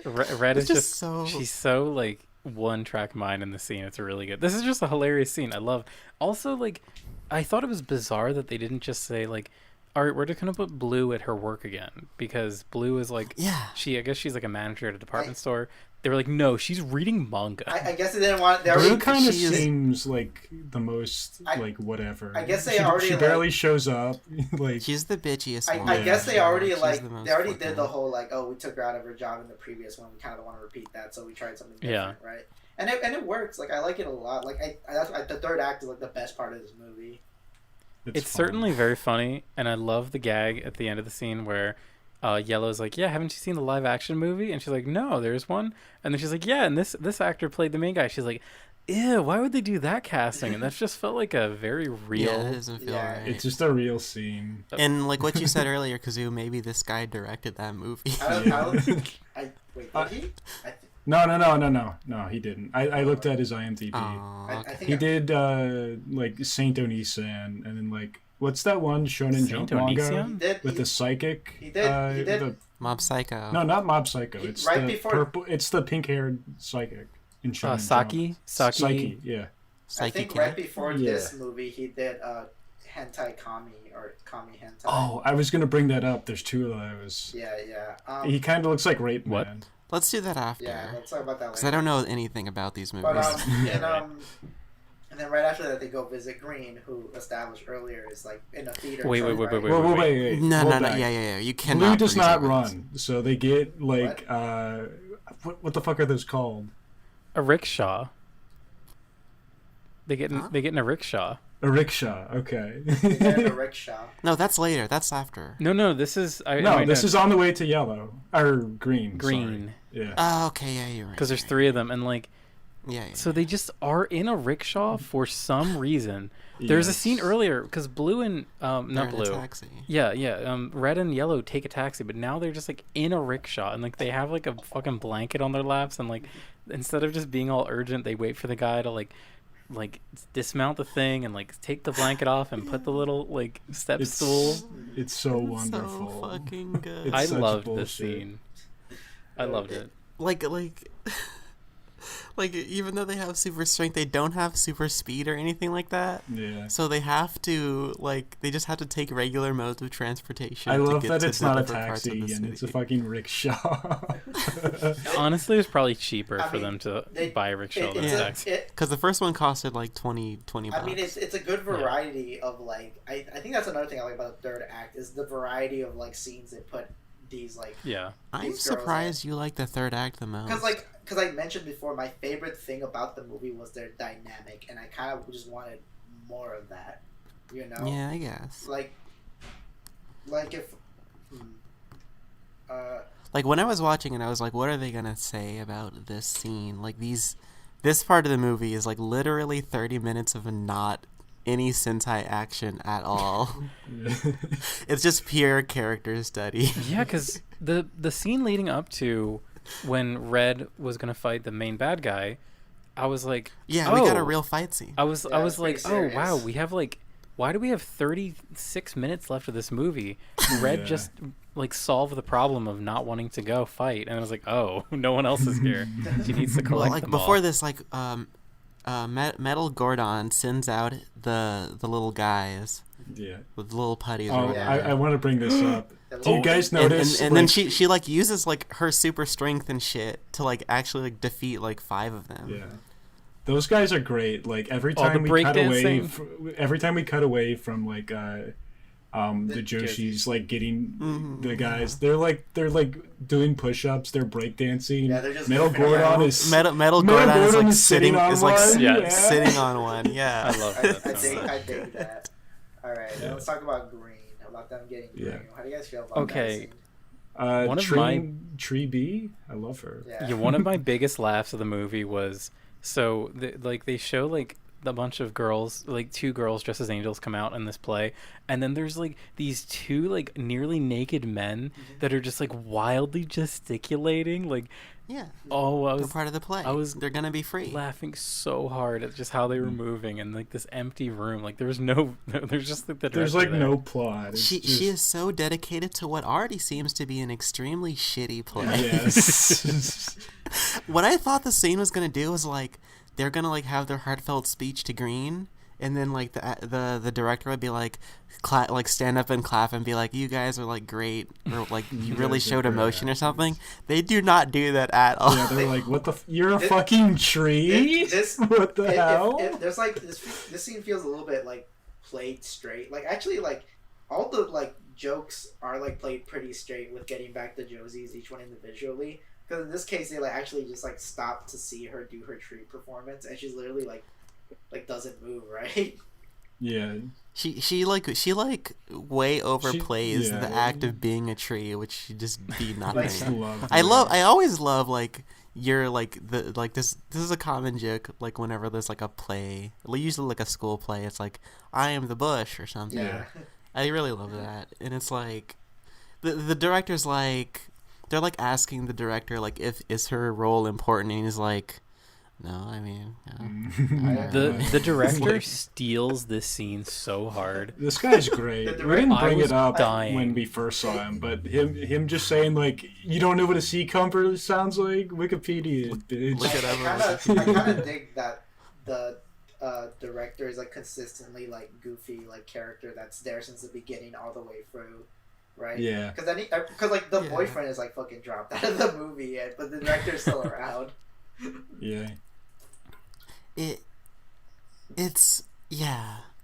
Red is just just so. she's so like one track mind in the scene. It's really good. This is just a hilarious scene. I love. Also, like, I thought it was bizarre that they didn't just say like, all right, we're just gonna put Blue at her work again, because Blue is like, I guess she's like a manager at a department store. They were like, no, she's reading manga. I guess they didn't want. Blue kind of seems like the most whatever. I guess she barely shows up. Like, she's the bitchiest one. I guess they already She's did the whole like, oh, we took her out of her job in the previous one. We kind of want to repeat that, so we tried something different, right? And it works. Like, I like it a lot. Like, the third act is like the best part of this movie. It's certainly very funny, and I love the gag at the end of the scene where Yellow's like, yeah, haven't you seen the live action movie? And she's like, no, there's one. And then she's like, yeah, and this actor played the main guy. She's like, ew, why would they do that casting? And that just felt like a very real. Yeah, it doesn't feel right. It's just a real scene. And like what you said earlier, Kazoo, maybe this guy directed that movie. Wait, did he? No, he didn't. I looked at his IMDb. Okay. He did like Saint Onisan, and then like, what's that one Shonen Jump manga with the psychic? He did. Mob Psycho. No, not Mob Psycho. It's right the before- purple. It's the pink-haired psychic in Shonen Saki? Jump. Saki. Yeah. I think right before this movie, he did Hentai Kami or Kami Hentai. Oh, I was gonna bring that up. There's two of those. Yeah. He kind of looks like Rape What? Man. Let's do that after. Yeah, let's talk about that later. Because I don't know anything about these movies. But and then right after that, they go visit Green, who established earlier is like in a theater. Wait. No. Yeah. You cannot. Blue does not preserve it. run, so they get like what the fuck are those called? A rickshaw. They get in a rickshaw. A rickshaw. Okay. They're in a rickshaw. No, that's later. That's after. No. This is. This is on the way to Yellow or Green. Green. Sorry. Yeah. Oh, okay. Yeah, you're right. Because there's three of them, and like. Yeah. So they just are in a rickshaw for some reason. There's a scene earlier because Blue and not They're in Blue. a taxi. Yeah. Red and Yellow take a taxi, but now they're just like in a rickshaw, and like they have like a fucking blanket on their laps, and like instead of just being all urgent, they wait for the guy to like dismount the thing and like take the blanket off and put the little like step stool. It's so wonderful. So fucking good. I such loved bullshit. this scene. I loved it. Like even though they have super strength, they don't have super speed or anything like that. Yeah. So they have to they just have to take regular modes of transportation. I to love get that to it's the not a different parts of taxi the and it's a city. fucking rickshaw. Honestly, it was probably cheaper for mean, them to buy a rickshaw than a taxi. Because the first one costed like 20 bucks. I mean, it's a good variety of like. I think that's another thing I like about the third act is the variety of like scenes they put these like. Yeah. I'm surprised you like the third act the most. Because I mentioned before, my favorite thing about the movie was their dynamic, and I kind of just wanted more of that. You know? Yeah, I guess. Like if. Like when I was watching it, I was like, "What are they gonna say about this scene?" Like this part of the movie is like literally 30 minutes of not any Sentai action at all. It's just pure character study. Yeah, because the scene leading up to when Red was gonna fight the main bad guy, I was like, yeah, we got a real fight scene. I was like, oh serious. wow, we have like, why do we have 36 minutes left of this movie? Red just like solved the problem of not wanting to go fight, and I was like, oh, no one else is here. She needs to collect like them before all. this, like Metal Gordon sends out the little guys Yeah. with little putties. Oh, or whatever. I want to bring this up. Do you guys And, notice? and then she like uses like her super strength and shit to like actually like defeat like 5 of them. Yeah. Those guys are great. Like every the time we cut away, breakdancing. every time we cut away from like the Joshis like getting the guys, they're like doing push-ups, they're breakdancing. Yeah, they're just Metal moving Gordon around. is Metal Gordon is like sitting on is like one. yeah. sitting on one. Yeah. I love that. I dig that. All right, Yeah. let's talk about Green. About them getting Green. Yeah. How do you guys feel about Okay. that scene? One of Tree B, I love her. Yeah, one of my biggest laughs of the movie was they show like a bunch of girls, like 2 girls dressed as angels come out in this play, and then there's like these 2 like nearly naked men that are just like wildly gesticulating, like Yeah. oh, They're part of the play. They're gonna be free. laughing so hard at just how they were moving and like this empty room, like there's just like the There's director like there. no plot. It's She just, is so dedicated to what already seems to be an extremely shitty play. Yes. What I thought the scene was gonna do was like they're gonna like have their heartfelt speech to Green, and then like the director would be like like stand up and clap and be like, you guys are like great, or like you really showed emotion or something. They do not do that at all. Yeah, they're like, what the? You're a fucking tree. What the hell? There's like this scene feels a little bit like played straight. Like actually, like all the like jokes are like played pretty straight with getting back the Josies, each one individually. Because in this case, they like actually just like stop to see her do her tree performance, and she's literally like doesn't move, right? Yeah. She like way overplays yeah. the act of being a tree, which she just be nothing. I I always love like you're like the like this is a common joke like whenever there's like a play, usually like a school play, it's like I am the bush or something. Yeah. I really love that. And it's like the director's like they're like asking the director like if is her role important, and he's like, no, I mean, the director steals this scene so hard. This guy's great. We didn't bring it up when we first saw him, but him just saying like, you don't know what a sea comforter sounds like? Wikipedia, bitch. I kind of dig that the director is like consistently like goofy like character that's there since the beginning all the way through. Right? Yeah. Because like the boyfriend is like fucking dropped out of the movie, but the director's still around. Yeah. It's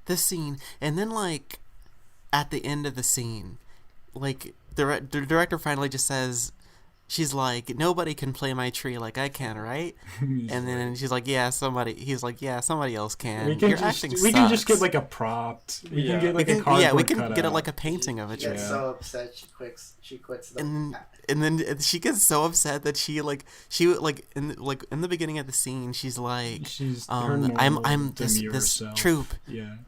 this scene, and then like at the end of the scene, like the director finally just says, she's like, nobody can play my tree like I can, right? And then she's like, he's like, yeah, somebody else can. We can just get like a prop. We can get like a cardboard cutout. Get like a painting of it. She gets so upset she quits the and then she gets so upset that she in the beginning of the scene she's like, I'm this troupe,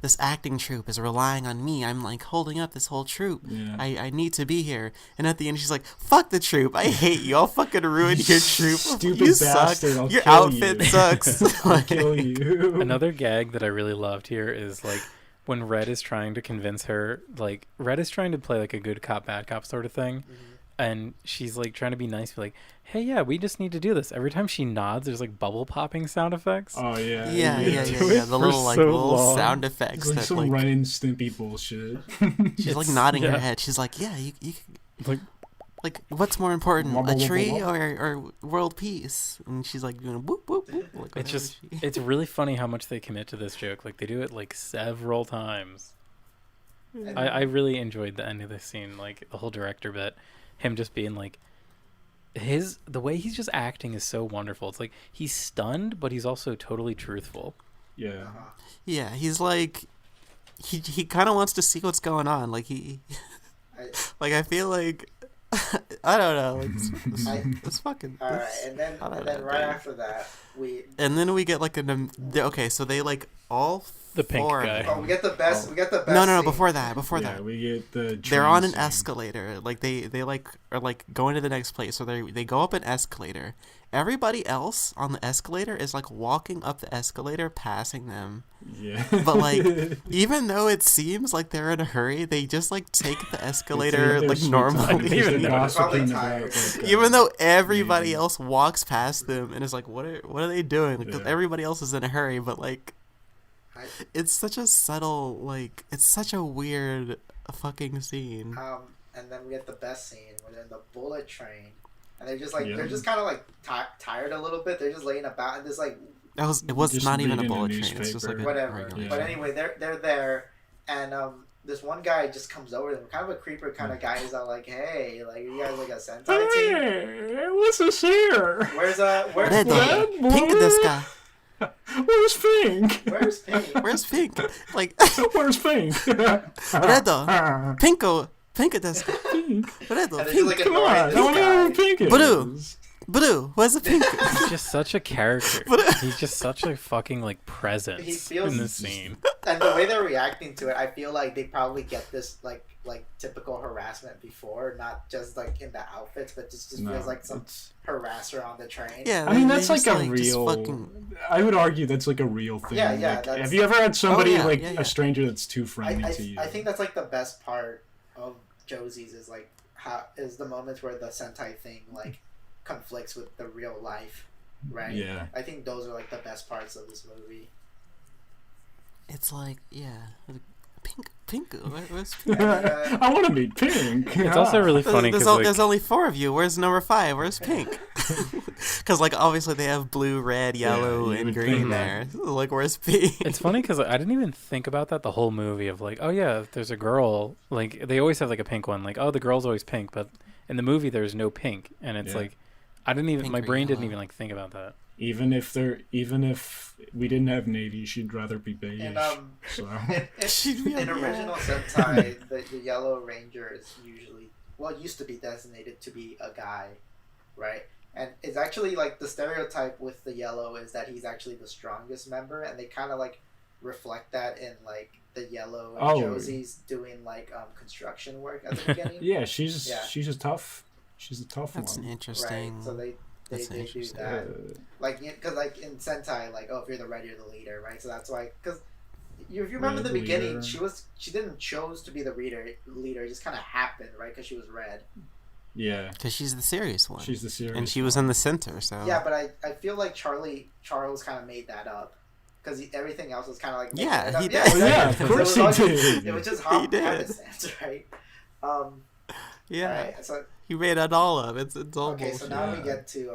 this acting troupe is relying on me. I'm like holding up this whole troupe. Yeah. I need to be here. And at the end she's like, fuck the troupe, I hate you, I'll fucking ruin your troupe. Stupid you bastard, suck. I'll Your kill outfit you. sucks. I'll kill you. Another gag that I really loved here is like when Red is trying to convince her, like Red is trying to play like a good cop bad cop sort of thing. And she's like trying to be nice, be like, hey, yeah, we just need to do this. Every time she nods, there's like bubble popping sound effects. Oh yeah. Yeah. The little sound effects. It's like that, some like, Ren and Stimpy bullshit. she's like nodding her head. She's like, yeah, you like what's more important, a tree or world peace? And she's like doing whoop whoop whoop. Like, It's really funny how much they commit to this joke. Like they do it like several times. I really enjoyed the end of this scene, like the whole director bit. Him just being like, the way he's just acting is so wonderful. It's like he's stunned, but he's also totally truthful. Yeah. Yeah, he's like, he kind of wants to see what's going on. Like I feel like, I don't know. Like, it's fucking. All right, and then right after that And then we get like okay, so they like all. The pink guy. Oh, we get the best. We get the best. No. Scene. Before that. We get the. They're on an scene. escalator. Like they like are like going to the next place. So they go up an escalator. Everybody else on the escalator is like walking up the escalator, passing them. Yeah. But like, even though it seems like they're in a hurry, they just like take the escalator like normally. Even though everybody else walks past them and is like, what are they doing? Because everybody else is in a hurry, but like. It's such a subtle, like, it's such a weird fucking scene. And then we get the best scene where they're in the bullet train, and they're just like they're just kind of like tired a little bit. They're just laying about, and there's like It was Just not even a reading a bullet train. It's just like a whatever. regular But train. anyway, they're there, and this one guy just comes over to them, kind of a creeper kind of guy. He's all like, "Hey, like you guys like a Sentai team? Hey, what's this here? Where's Red, Red, pink boy? this guy. Where's Pink? where's Pink? Where's pink? Like, Where's Pink? Redo. Pinko. Pink this guy. Pink. Redo. And it's Pink. like Come annoying on, this I want to know guy. who Pink is. Blue. Blue. Where's the pink? He's just such a character. But- He's just such a fucking like He presence feels- in this scene. And the way they're reacting to it, I feel like they probably get this like typical harassment before, not just like in the outfits, but just feels like some harasser on the train. Yeah, I mean, they that's just, like a just real. fucking- I would argue that's like a real thing. Yeah, Like, that's- have you ever had somebody yeah, like yeah. a stranger that's too friendly to you? I think that's like the best part of Josie's is like how is the moments where the Sentai thing like conflicts with the real life, right? Yeah. I think those are like the best parts of this movie. It's like, yeah. Pink. Where's pink? I want to meet Pink. It's also really funny There's, because there's only 4 of you. Where's number 5? Where's pink? Because, like, obviously they have blue, red, yellow, you and would green think there. Like, where's pink? it's funny because I didn't even think about that the whole movie of like, oh yeah, if there's a girl, like they always have like a pink one, like oh the girl's always pink, but in the movie there's no pink, and it's Yeah. like I didn't even Pink my or brain didn't yellow. even like think about that. Even if we didn't have navy, she'd rather be beige. And So She'd be in like, original yeah. Sentai, the Yellow Ranger is usually it used to be designated to be a guy, right? And it's actually like the stereotype with the yellow is that he's actually the strongest member, and they kind of like reflect that in like the yellow and Oh. Josie's doing like construction work at the beginning. yeah, she's Yeah. she's a tough That's an one. interesting... Right, so they That's do interesting. that, like because like in Sentai, like oh if you're the red, you're the leader, right? So that's why because if you remember Red the beginning, leader. she didn't chose to be the leader. It just kind of happened, right? Because she was red. Yeah, Because she's the serious one. she's the serious. and she was in the center, so... Yeah, but I feel like Charles kind of made that up because everything else was kind of like Yeah, making it up. he did. exactly. Yeah, of So course it was he all did. It was just He did. happenstance, right? Yeah. Right. So He made it all up. It's all okay, so bullshit. now we Yeah. get to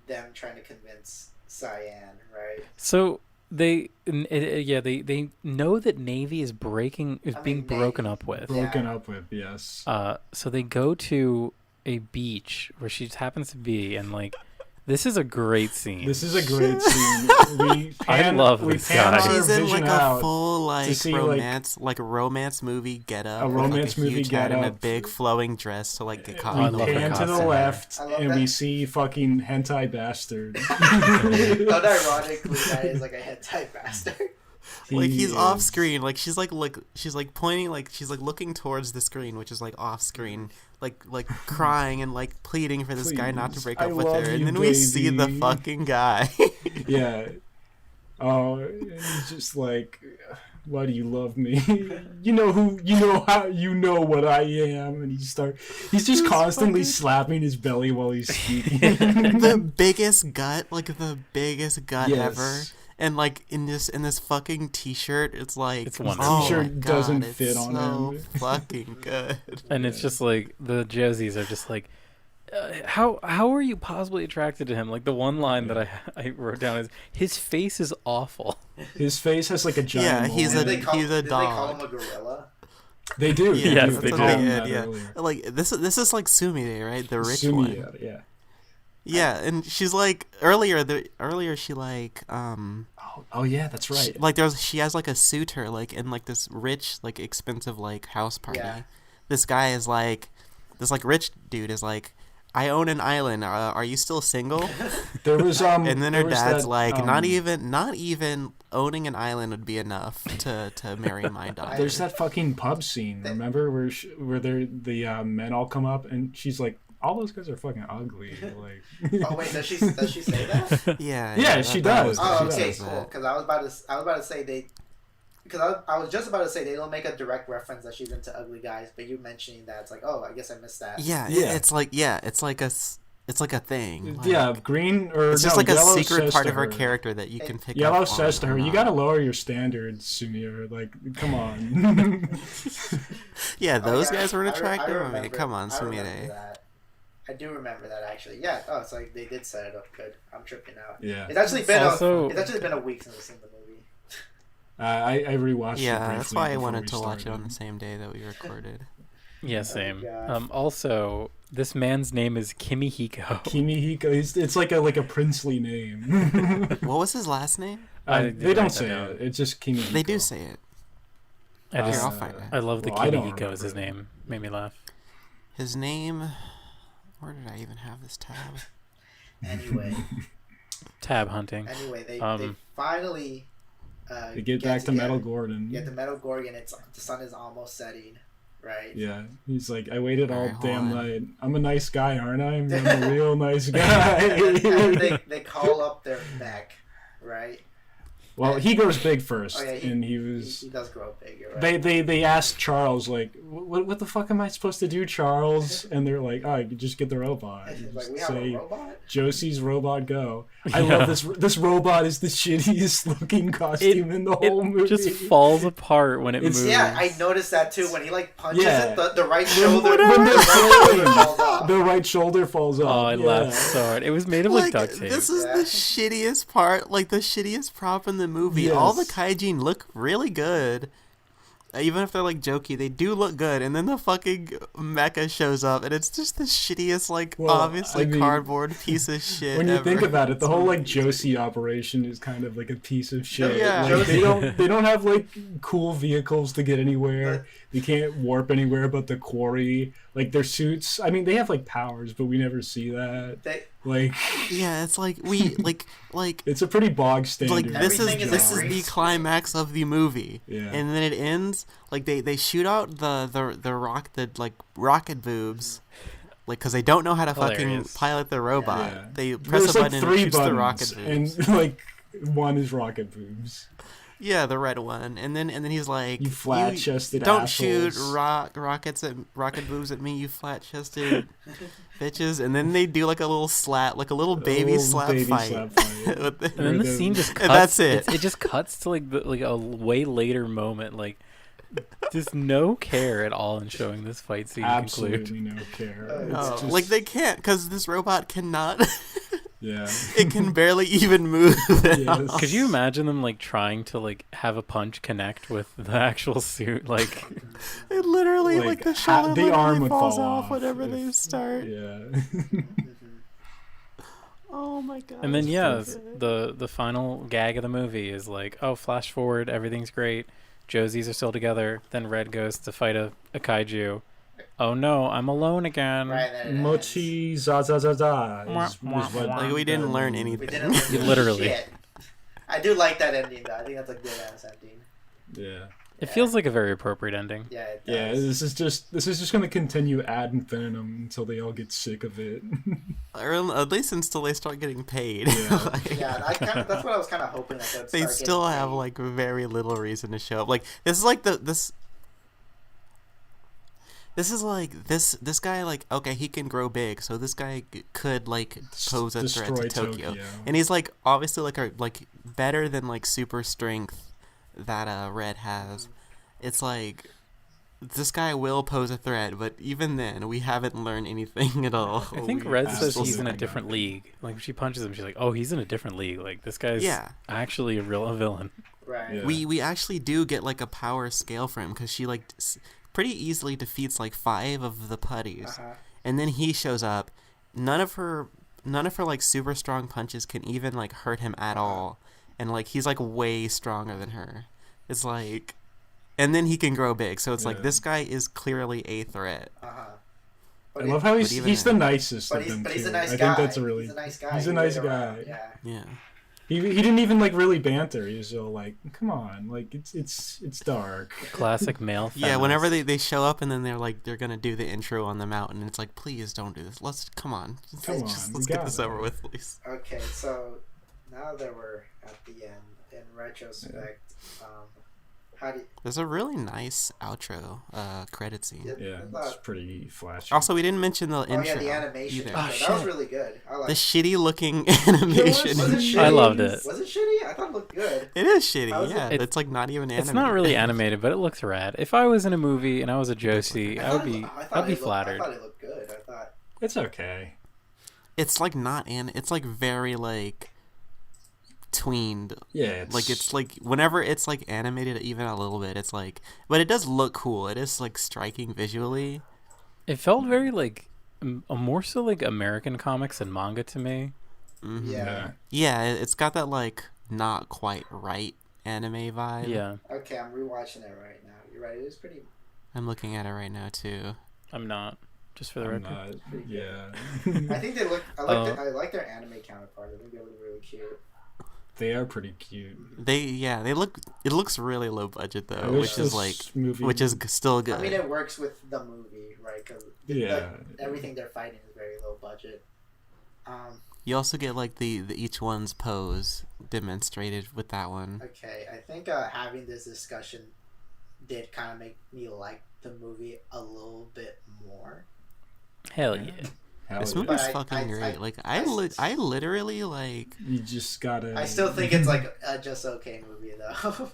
them trying to convince Cyan, right? So they know that Navy is being broken up with. broken up with. Yes. So they go to a beach where she happens to be, and like, this is a great scene. This is a great scene. I love we this pan guy. our She's in vision like out a full like see, romance movie getup. A with, romance like, a movie huge hat and a getup. big flowing dress to like get caught I in the love We her pan to the costume. left, I love and that. we see fucking hentai bastard. Unironically, that is like a hentai bastard. Like he's He off is- screen, like she's like pointing, like she's like looking towards the screen, which is like off screen, like crying and like pleading for this guy not to Please, break I up with love her, and you, then we see the baby. fucking guy. Yeah. Oh, he's just like, why do you love me? you know what I am, and he's just constantly slapping his belly while he's speaking. the biggest gut Yes. ever. And like in this fucking t-shirt, it's like It's wonderful. oh my T-shirt God, doesn't it's fit on so him. fucking good. And it's just like the Josies are just like, how are you possibly attracted to him? Like the one line that I wrote down is his face is awful. His face has like a giant. Yeah, he's mole. a- Did he's they call dog. him a gorilla? They do. Yeah, Yes, that's they what do. they call him did, that yeah. earlier. Like this is like Sumire, right? The rich one. Sumiya, yeah. Yeah, and she's like earlier she like Oh yeah, that's right. like she has like a suitor like in like this rich like expensive like house party. Yeah. This guy is like this like rich dude is like, I own an island. Are you still single? There was And then her there was dad's that, like, not even owning an island would be enough to marry my daughter. There's that fucking pub scene. Remember where the men all come up and she's like, all those guys are fucking ugly. Like, Oh wait, does she say that? Yeah, Yeah, she does. Oh, She okay, says cool. Because I was about to say they. Because I was just about to say they don't make a direct reference that she's into ugly guys, but you mentioning that it's like, oh, I guess I missed that. Yeah, Yeah. it's like It's like a thing. Yeah, green or it's just no, like a Yellow secret says part to of her her- character that you can pick Yellow up says on to her, or "You not." gotta lower your standards, Sumire. Like, come on." Yeah, those yeah, guys were I attractive. remember- Come on, I remember Sumire. that. I do remember that actually. Yeah. Oh, it's like they did set it up good. I'm tripping out. Yeah. It's actually been a week since I've seen the movie. I rewatched it Yeah, briefly that's why I before wanted we to watch it started. on the same day that we recorded. Yeah, same. God. Also, this man's name is Kimihiko. Kimihiko. It's like a princely name. What was his last name? I they didn't don't write say that down. it. It's just Kimihiko. They do say it. I Here, just, I'll find it. I love the Well, I don't Kimihiko as his remember. name. Made me laugh. His name. Where did I even have this tab? Anyway, Tab hunting. they Um, finally They get back to together. Metal Gordon. Yeah, the Metal Gorgon. The sun is almost setting, right? Yeah, he's like, I waited all Alright, hold damn on. night. I'm a nice guy, aren't I? I'm a real nice guy. And they call up their mech, right? Well, he grows big first, Oh, yeah, and he was. He does grow big. You're right. They asked Charles like, what the fuck am I supposed to do, Charles? And they're like, oh, you just get the robot. You Like, just we have a say, robot. Josie's robot go. I Yeah. love this. This robot is the shittiest looking costume in the whole movie. It just falls apart when it It's- moves. Yeah, I noticed that too. When he like punches Yeah. it, the right shoulder, When they're the right shoulder playing, falls off. the right shoulder falls off. Oh, I yeah. laughed so hard. It was made of like duct tape. This is Yeah. the shittiest part, like the shittiest prop in the movie. All the Yes. kaijin look really good. Even if they're like jokey, they do look good. And then the fucking mecha shows up, and it's just the shittiest, like Well, obviously I mean, cardboard piece of shit. When you ever. think about it, the It's whole like amazing. Josie operation is kind of like a piece of shit. Yeah. Like, Josie- they don't have like cool vehicles to get anywhere. They can't warp anywhere but the quarry. Like their suits, I mean, they have like powers, but we never see that. They, Like Yeah, it's like we like it's a pretty bog standard. this Everything is is like the green climax of the movie. Yeah. And then it ends like they shoot out the rocket boobs. Like, because they don't know how to fucking Hilarious. pilot their robot. Yeah. They press There's a like button and three shoots the rocket buttons, boobs. and like one is rocket boobs. Yeah, the red one, and then he's like, You flat-chested don't assholes." shoot rocket boobs at me, you flat-chested bitches." And then they do like a little slap, like a little baby little slap baby fight. slap fight. With the- And then the Or the- scene just cuts. And that's it. It just cuts to like a way later moment. Like, just no care at all in showing this fight scene conclude. Absolutely no care. Oh, It's No, just- like they can't, because this robot cannot. yeah. It can barely even move. at Yes. all. Could you imagine them like trying to like have a punch connect with the actual suit? Like, It literally, Like, like the ha- shoulder the literally arm would falls fall off off whenever if- they start. Yeah. Oh my god. and then it's yeah, so good. the final gag of the movie is like, oh, flash forward, everything's great. Josies are still together. Then Red goes to fight a kaiju. Oh no, I'm alone again. right, then it ends. Mochi za za za za. Is what Like, we didn't learn We anything. didn't learn Literally. shit. I do like that ending though. I think that's a good ass ending. Yeah. It feels like a very appropriate ending. Yeah, it does. Yeah, this is just gonna continue ad infinitum until they all get sick of it. Or at least until they start getting paid. Yeah. Like, Yeah, that's what I was kind of hoping that they'd they start still getting have paid. like very little reason to show up. Like this is like this is like this guy, like, okay, he can grow big, so this guy could like pose a threat to Destroy Tokyo. Tokyo. And he's like obviously like better than like super strength that Red has. It's like this guy will pose a threat, but even then we haven't learned anything at all. I think We Red are says still he's in a stuck. different league. Like, if she punches him, she's like, oh, he's in a different league. Like, this guy's Yeah. actually a real villain. Right. Yeah. We actually do get like a power scale for him, because she like pretty easily defeats like 5 of the putties. Uh-huh. And then he shows up. None of her like super strong punches can even like hurt him at all. And like he's like way stronger than her. It's like, and then he can grow big. So it's like Yeah. this guy is clearly a threat. Uh-huh. I love how But even he's the then- nicest But of them he's a too. nice I guy. think that's a really He's a nice guy. he's a He nice was around, guy. Yeah. Yeah. He didn't even like really banter. He was all like, "Come on, like it's dark." Classic male Yeah, whenever feminist. they show up and then they're gonna do the intro on the mountain, it's like, please don't do this. Come on. Come Just on, let's we get got this it. over with, please. Okay, so now that we're at the end, in retrospect, How do you... There's a really nice outro credit scene. Yeah, it's pretty flashy. Also, we didn't mention the intro. Oh yeah, the animation. either. Oh, that was really good. I liked The it. shitty looking animation. Was it shitty? I loved it. Was it shitty? I thought it looked good. It is shitty, How is yeah. it? It's like not even animated. It's not really animated, but it looks rad. If I was in a movie and I was a Jossy, I'd be flattered. I thought it looked good. I thought It's okay. It's like not it's like very like tweened. Yeah, Like it's like whenever it's like animated even a little bit, it's like, but it does look cool. It is like striking visually. It felt very like more so like American comics and manga to me. Mm-hmm. yeah. Yeah, it's got that like not quite right anime vibe. Yeah, Okay, I'm rewatching it right now. You're right. It is pretty. I'm looking at it right now too. I'm not. Just for the I'm record. not, yeah. I think they look. I like their anime counterpart. I think they look really cute. They are pretty cute. They look. It looks really low budget I though, wish which is this like movie... which is still good. I mean, it works with the movie, right? Because everything they're fighting is very low budget. You also get like the each one's pose demonstrated with that one. Okay, I think having this discussion did kind of make me like the movie a little bit more. Hell yeah. Hell This yeah. movie's But fucking great. I literally like. You just gotta... I still think it's like a just okay movie though.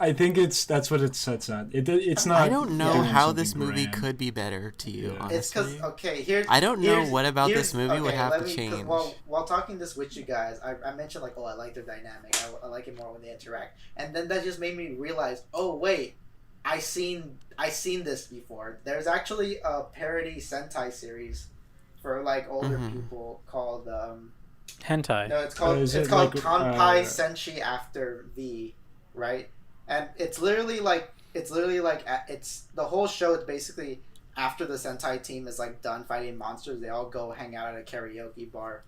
I think that's what it sets on. It's not... I don't know doing how something this movie grand. could be better to you. Yeah. Honestly, It's because okay, I don't know what about this movie would have to change. While talking this with you guys, I mentioned like, I like their dynamic. I like it more when they interact, and then that just made me realize, oh wait, I seen this before. There's actually a parody Sentai series for like older people called Hentai. no, it's called is it's it called like, Kanpai Senshi After V, right? And it's literally like it's the whole show. It's basically after the Sentai team is like done fighting monsters, they all go hang out at a karaoke bar,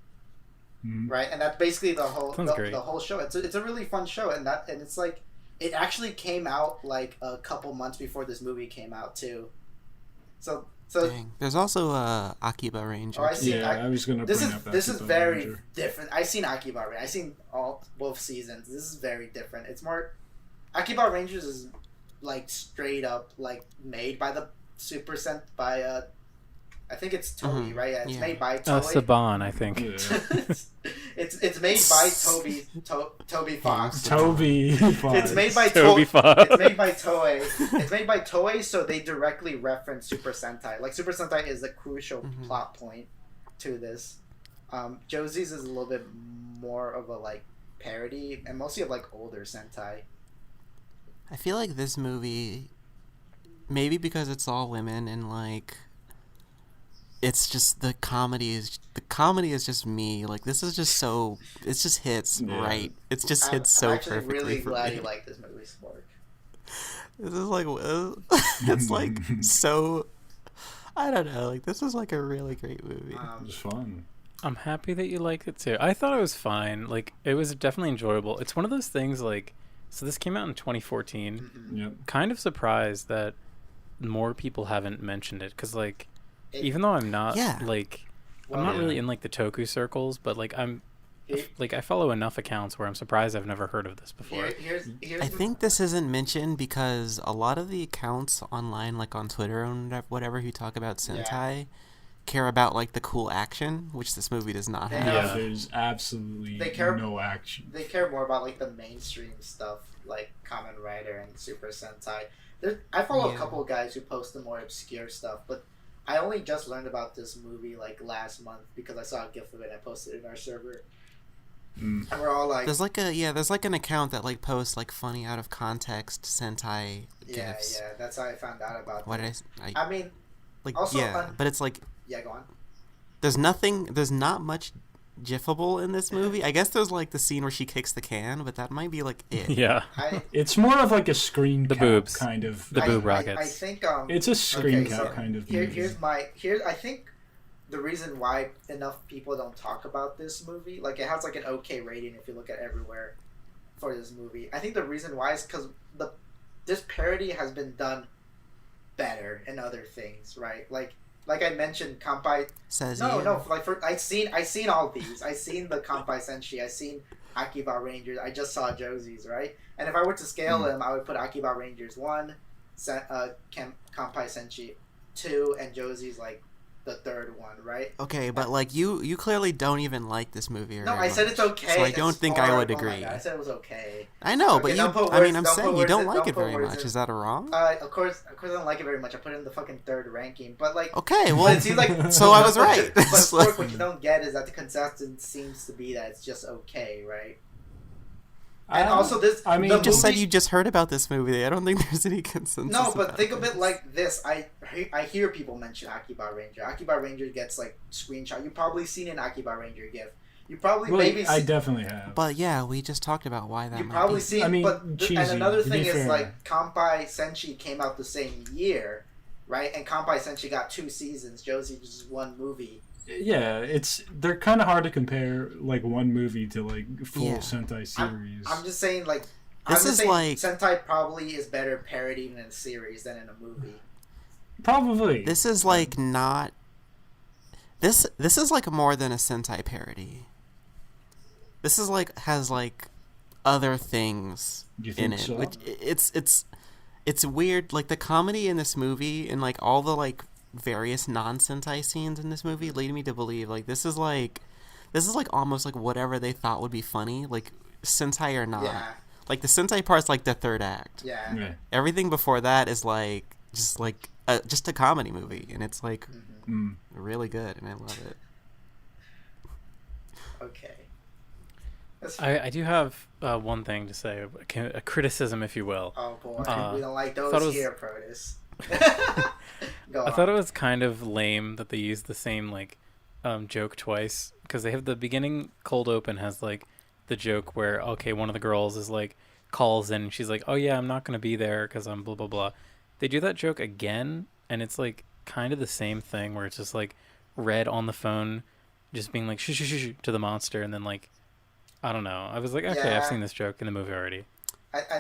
right? And that's basically the whole the whole show. It's a really fun show, and it's like it actually came out like a couple months before this movie came out too. So Dang. There's also Akiba Ranger. Oh, I see. Yeah, I was gonna bring up that. This is very different. I seen Akiba Ranger. I seen both seasons. This is very different. It's more Akiba Rangers is like straight up like made by the I think it's Toei, right? Yeah, it's made by Toei. Saban, I think. Yeah. it's made by Toby Fox. Toby Fox. It's made by Toby Fox. It's made by Toei. It's made by Toei, so they directly reference Super Sentai. Like Super Sentai is a crucial plot point to this. Josie's is a little bit more of a like parody, and mostly of like older Sentai. I feel like this movie, maybe because it's all women and like, it's just the comedy is just me. Like this is just so it just hits right. It's just hits so perfectly. I'm really for glad me. you like this movie, Spork. This is like it's like so. I don't know. Like this is like a really great movie. It was fun. I'm happy that you liked it too. I thought it was fine. Like it was definitely enjoyable. It's one of those things like. So this came out in 2014. Mm-hmm. Yep. Kind of surprised that more people haven't mentioned it because, like, even though I'm not like, I'm not really in like the Toku circles, but like I follow enough accounts where I'm surprised I've never heard of this before. I think this isn't mentioned because a lot of the accounts online, like on Twitter and whatever, who talk about Sentai, care about like the cool action, which this movie does not have. Yeah, there's absolutely no action. They care more about like the mainstream stuff, like Kamen Rider and Super Sentai. I follow a couple of guys who post the more obscure stuff, but I only just learned about this movie like last month because I saw a GIF of it and I posted it in our server. And we're all like, there's like an account that like posts like funny out of context Sentai gifs. Yeah, that's how I found out about What that. I mean, like also, but it's like go on. there's not much gifable in this movie. I guess there's like the scene where she kicks the can, but that might be like it. Yeah, it's more of like a screen cap boobs kind of the boob rockets. I think it's a screen cap kind of movie. I think the reason why enough people don't talk about this movie, like it has like an okay rating if you look at everywhere for this movie. I think the reason why is because this parody has been done better in other things, right? Like I mentioned, Kanpai. Says no. Like I seen all these. I seen the Kanpai Senshi. I seen Akiba Rangers. I just saw Josie's, right? And if I were to scale them, I would put Akiba Rangers 1, Kanpai Senshi 2, and Josie's like the third one, right? Okay, but like you clearly don't even like this movie. No, I said it's okay. So I don't think I would agree. I said it was okay. I know, okay, but I'm saying you don't like it very much. Is that wrong? Of course I don't like it very much. I put it in the fucking third ranking, but like. Okay, well, it seems like so I was right. But Spork, what you don't get is that the consensus seems to be that it's just okay, right? And also this. I mean, you just said you just heard about this movie. I don't think there's any consensus. No, but think of it like this. I hear people mention Akiba Ranger. Akiba Ranger gets like screenshot. You've probably seen an Akiba Ranger gif. You probably I definitely have. But yeah, we just talked about why that. You probably seen. I mean, and another thing is like Kanpai Senshi came out the same year, right? And Kanpai Senshi got 2 seasons. Josie just 1 movie. Yeah, they're kind of hard to compare like one movie to like full Sentai series. I'm just saying like Sentai probably is better parodied in a series than in a movie. Probably. This is like not. This is like more than a Sentai parody. This is like has like other things in it. So? Which it's weird. Like the comedy in this movie and like all the like various non-Sentai scenes in this movie lead me to believe like this is like almost like whatever they thought would be funny, like Sentai or not. Yeah. Like the Sentai part's like the third act. Yeah. Everything before that is like just a comedy movie, and it's like really good, and I love it. Okay. I do have one thing to say, a criticism, if you will. Oh boy, we don't like those here, Protus. I thought it was kind of lame that they used the same like joke twice, because they have the beginning cold open has like the joke where one of the girls is like calls in and she's like, oh yeah, I'm not gonna be there because I'm blah blah blah. They do that joke again, and it's like kind of the same thing where it's just like Red on the phone just being like shh shh shh to the monster, and then like I don't know, I was like, okay, I've seen this joke in the movie already.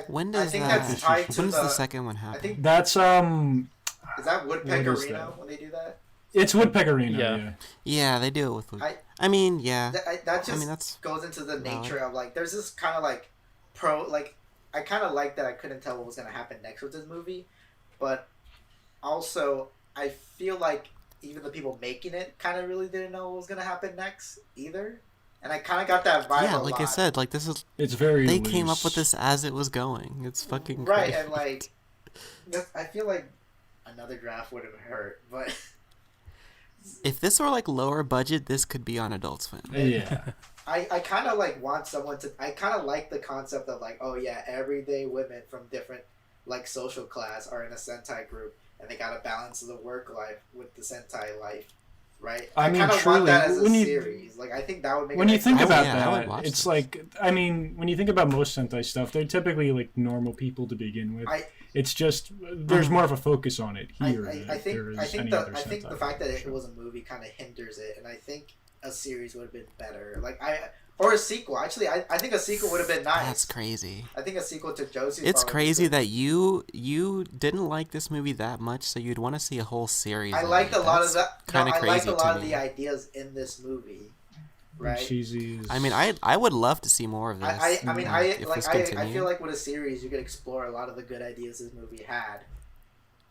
When does that's tied to when does the second one happen? I think that's is that Woodpeckerino when they do that? It's Woodpeckerino. Yeah, they do it with. I mean, yeah. That just goes into the nature of like. There's this kind of like I kind of like that I couldn't tell what was gonna happen next with this movie, but also I feel like even the people making it kind of really didn't know what was gonna happen next either, and I kind of got that vibe. Yeah, like I said, like this is. It's very. They loose. came up with this as it was going. It's fucking right, great. and like, I feel like another draft would have hurt, but. If this were like lower budget, this could be on Adult Swim. Yeah. I kind of like want someone to. I kind of like the concept of like, oh yeah, everyday women from different like social class are in a Sentai group, and they gotta balance the work life with the Sentai life, right? I mean, kind of truly, want that as a series. Like I think that would make. When you think about that, it's like when you think about most Sentai stuff, they're typically like normal people to begin with. It's just there's more of a focus on it here. I think the fact that it was a movie kind of hinders it, and I think a series would have been better. Or a sequel. Actually, I think a sequel would have been nice. That's crazy. I think a sequel to Josie. It's crazy that you didn't like this movie that much, so you'd want to see a whole series. I liked a lot of that. I liked a lot of the ideas in this movie. Right. Cheesy. I mean, I would love to see more of this. I feel like with a series, you could explore a lot of the good ideas this movie had.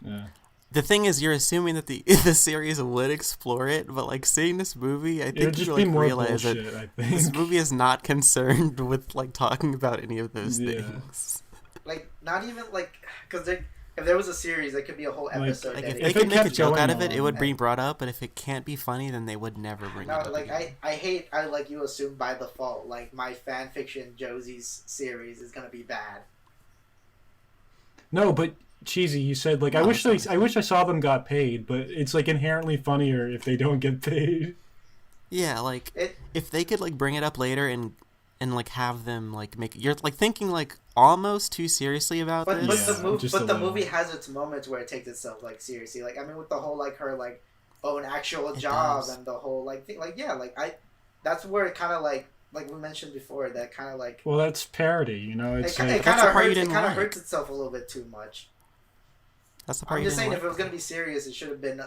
Yeah. The thing is, you're assuming that the series would explore it, but like seeing this movie, I think you like realize that this movie is not concerned with like talking about any of those things. Like not even like because if there was a series, there could be a whole episode. Like if they could make a joke out of it, it would be brought up. But if it can't be funny, then they would never bring it up. Like I like you assume by default, like my fan fiction Josie's series is gonna be bad. No, but Cheesy, you said like I wish I saw them got paid, but it's like inherently funnier if they don't get paid. Yeah, like if they could like bring it up later and like have them like make you're like thinking like almost too seriously about this. But the movie has its moments where it takes itself like seriously. Like I mean, with the whole like her like an actual job and the whole like thing. Like yeah, like that's where it kind of like we mentioned before, that kind of like. Well, that's parody, you know. It's it kind of hurts itself a little bit too much. That's the part. I'm just saying, if it was gonna be serious, it should have been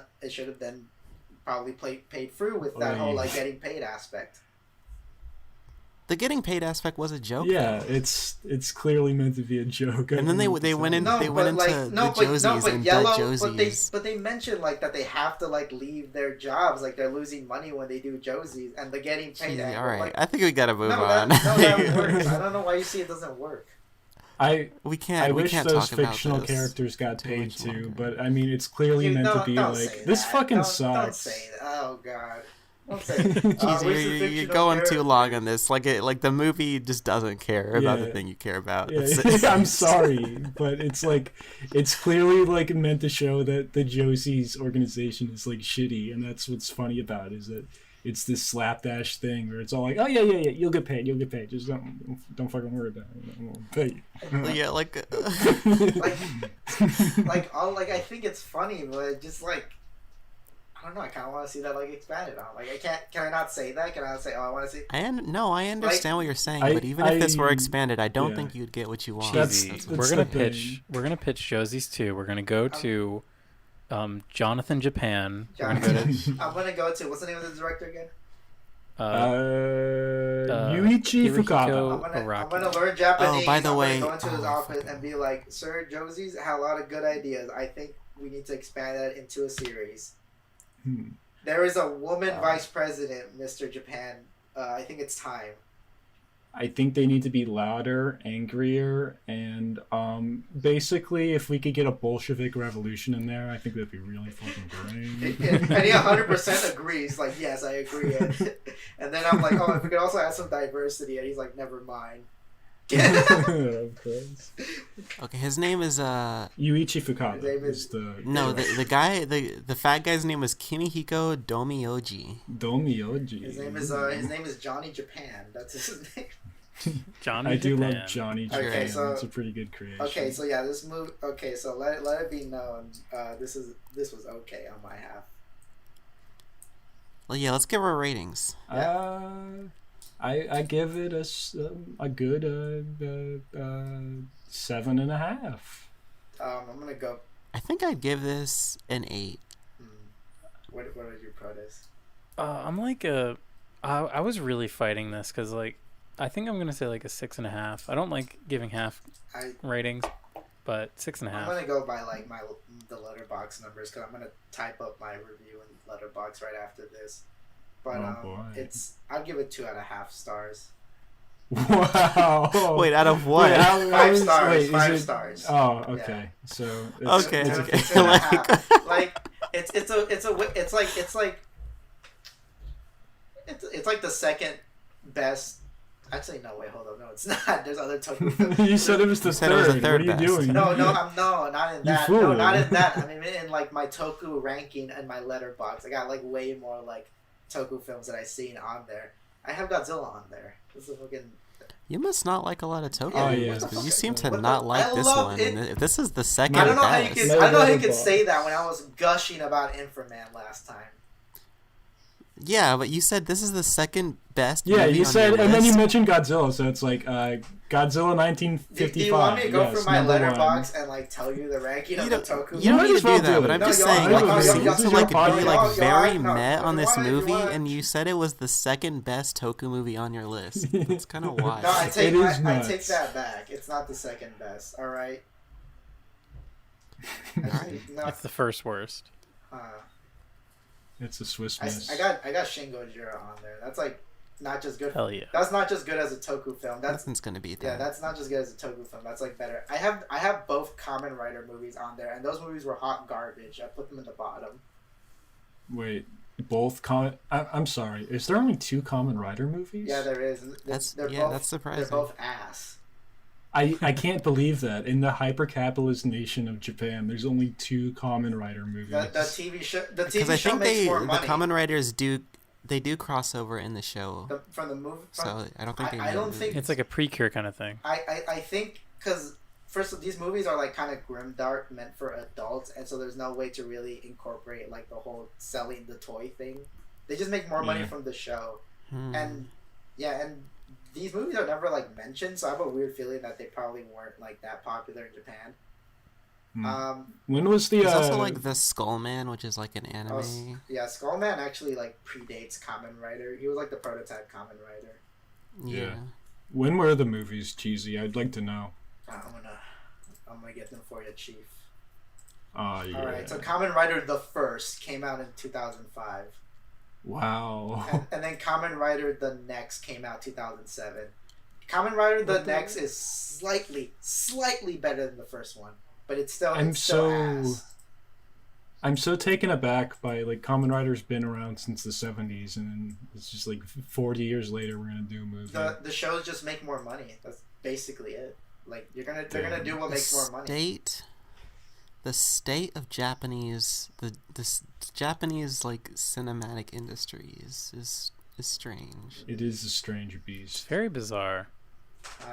probably paid through with that whole like getting paid aspect. The getting paid aspect was a joke. Yeah, though. it's clearly meant to be a joke. And then they went into the Josies and Yellow, Josies. but they mentioned like that they have to like leave their jobs, like they're losing money when they do Josies, and the getting paid. All right, like, I think we gotta move on. That works. I don't know why you see it doesn't work. I wish can't those talk about fictional this characters got too paid much too, longer. but I mean, it's clearly meant to be like this fucking sucks. Don't say that. Oh god. Don't say You're going too long on this. Like the movie just doesn't care about the thing you care about. Yeah, I'm sorry, but it's like it's clearly like meant to show that the Josie's organization is like shitty, and that's what's funny about it, is that it's this slapdash thing where it's all like, oh yeah, you'll get paid, just don't fucking worry about it, I won't pay you. Yeah, like I think it's funny, but just like I don't know. I kind of want to see that like expanded on. Like I can't. Can I not say that? Can I not say? Oh, I want to see. I understand what you're saying, but even if this were expanded, I don't think you'd get what you want. We're gonna pitch Josie's 2. We're gonna go to Jonathan Japan. I'm gonna go to what's the name of the director again? Yuichi Fukawa. I'm gonna learn Japanese. Oh, by the way, I'm gonna go into his office and be like, "Sir, Josie's had a lot of good ideas. I think we need to expand that into a series." There is a woman vice president, Mr. Japan. I think it's time. I think they need to be louder, angrier, and basically, if we could get a Bolshevik revolution in there, I think that'd be really fucking great. And he 100% agrees. Like, yes, I agree. And then I'm like, oh, if we could also add some diversity, and he's like, never mind. Of course. Okay, his name is Yuichi Fukawa. The guy, the fat guy's name was Kimihiko Domioji. His name is Johnny Japan. That's his name. Johnny I Japan. do love Johnny Japan. Okay, so it's a pretty good creation. Okay, so yeah, this movie. Okay, so let it be known. This was okay on my half. Well, yeah, let's give our ratings. I give it a good 7.5. I'm gonna go. I think I'd give this an 8. What is your Protus? I'm like I was really fighting this because like I think I'm gonna say like a 6.5. I don't like giving half ratings, but 6.5. I'm gonna go by like the Letterboxd numbers because I'm gonna type up my review in Letterboxd right after this. But I'd give it 2.5 stars. Wow! Wait, out of what? 5 stars. 5 stars. Oh, okay. Yeah. So okay. It's like the second best. Actually, no. Wait, hold on. No, it's not. There's other Toku films. You said it was the third. What are you doing? No, not in that. No, not in that. I mean, in like my Toku ranking and my Letterboxd, I got like way more like Toku films that I've seen on there. I have Godzilla on there. This is fucking. You must not like a lot of Toku movies because you seem to not like this one. And this is the second I don't know best. how you could say that when I was gushing about Inframan last time. Yeah, but you said this is the second best. Yeah, movie you on said, your and then list. you mentioned Godzilla, so it's like Godzilla 1955. Do you want me to go through my Letterboxd and like tell you the ranking of the Toku? You don't need to do that, but I'm No, just y'all- saying, y'all- like, you y'all- seem to y'all- like y'all- be y'all- like very y'all- met on this why- movie, why- and you said it was the second best Toku movie on your list. That's kind of wild. No, I take nuts. that back. It's not the second best. All right. It's the first worst. It's a Swiss miss. I got Shin Gojira on there. That's like not just good. Hell yeah. That's not just good as a Toku film. Nothing's gonna beat that. Yeah, that's not just good as a Toku film. That's like better. I have both Kamen Rider movies on there, and those movies were hot garbage. I put them in the bottom. Wait, both I'm sorry. Is there only 2 Kamen Rider movies? Yeah, there is. That's surprising. They're both ass. I can't believe that in the hyper-capitalist nation of Japan, there's only 2 Kamen Rider movies. The TV show. The TV Because I show think makes more the money. Kamen Riders do cross over in the show. From the movie. So I don't think I don't think It's like a precure kind of thing. I think because first of these movies are like kind of grimdark, meant for adults, and so there's no way to really incorporate like the whole selling the toy thing. They just make more money from the show, and these movies are never like mentioned, so I have a weird feeling that they probably weren't like that popular in Japan. When was the? There's also like the Skullman, which is like an anime. Skullman actually like predates Kamen Rider. He was like the prototype Kamen Rider. Yeah. When were the movies, Cheesy? I'd like to know. I'm gonna get them for you, Chief. Yeah. All right. So Kamen Rider the First came out in 2005. Wow. And then Kamen Rider the Next came out 2007. Kamen Rider the Next is slightly better than the first one, but it's still ass. I'm so taken aback by like Kamen Rider's been around since the 70s, and it's just like 40 years later we're gonna do a movie. The shows just make more money. That's basically it. Like they're gonna do what makes more money. The state of Japanese the Japanese like cinematic industry is strange. It is a strange beast. Very bizarre.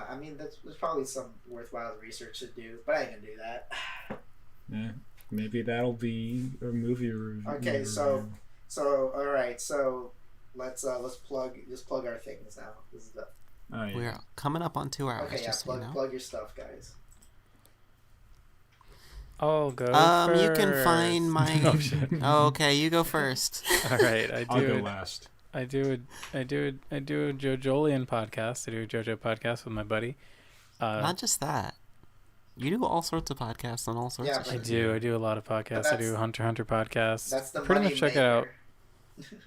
I mean, there's probably some worthwhile research to do, but I ain't gonna do that. Yeah, maybe that'll be a movie review. Okay, so all right, so let's plug our things now. This is the. Oh, yeah. We're coming up on 2 hours. Okay, yeah, just plug your stuff, guys. Oh, go first. You can find my. Oh, shit. Oh, okay, you go first. All right, I'll go last. I do a JoJolian podcast. I do a JoJo podcast with my buddy. Not just that. You do all sorts of podcasts on all sorts of I shit. do a lot of podcasts. I do Hunter x Hunter podcasts. That's the pretty money much check maker.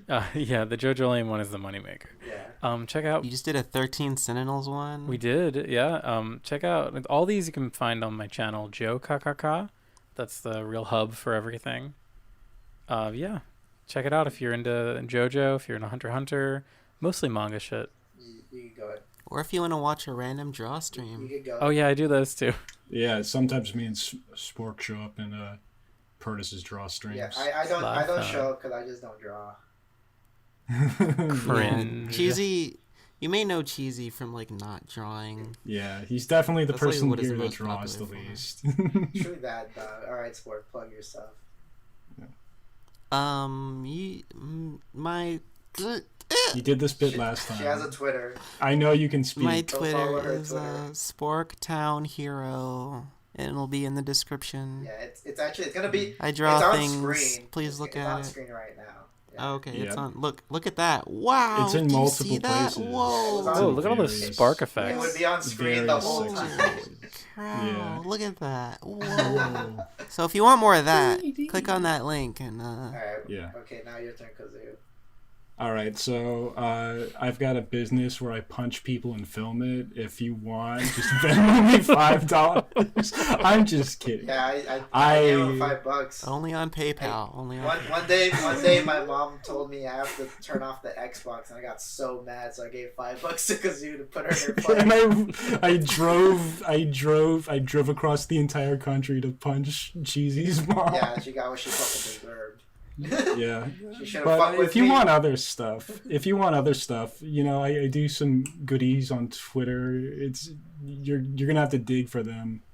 it out. Yeah, the JoJolian one is the moneymaker. Yeah. Check out. You just did a 13 Sentinels one? We did, yeah. Check out all these you can find on my channel, Joe KKK. That's the real hub for everything. Yeah. Check it out if you're into JoJo, if you're into Hunter x Hunter. Mostly manga shit. You can go ahead. Or if you want to watch a random draw stream. You can go. Oh, yeah, I do those too. Yeah, sometimes me and Spork show up in Protus's draw streams. Yeah, I don't show up because I just don't draw. Cringe. Cheesy, you may know Cheesy from like not drawing. Yeah, he's definitely the That's like person what is here that most draws the popular for. least. True that, dog. All right, Sport, plug your stuff. You did this bit last time. She has a Twitter. I know you can speak. My Go follow Twitter her is Twitter. Sporktown Hero, and it'll be in the description. Yeah, it's gonna be. I draw it's on things. Screen. Please look it's on at it. screen right now. Yeah. Oh, okay, it's Yeah. on. Look at that! Wow, It's in do you multiple see that? places. Whoa! It's Oh, look at all the Various- spark It effects. would be on screen the Various whole sections. time. Wow, Yeah. look at that! Whoa! Whoa. So if you want more of that, click on that link and All right. Yeah. Okay, now your turn, Kazoo. All right, so I've got a business where I punch people and film it. If you want, just Venmo me $5. I'm just kidding. Yeah, I gave him $5. only on PayPal. Only on. One day, my mom told me I have to turn off the Xbox, and I got so mad, so I gave $5 to Kazoo to put her in her place. And I drove across the entire country to punch Cheesy's mom. Yeah, she got what she fucking deserved. Yeah. She should have But fucked with if you me. want other stuff, you know, I do some goodies on Twitter. You're gonna have to dig for them,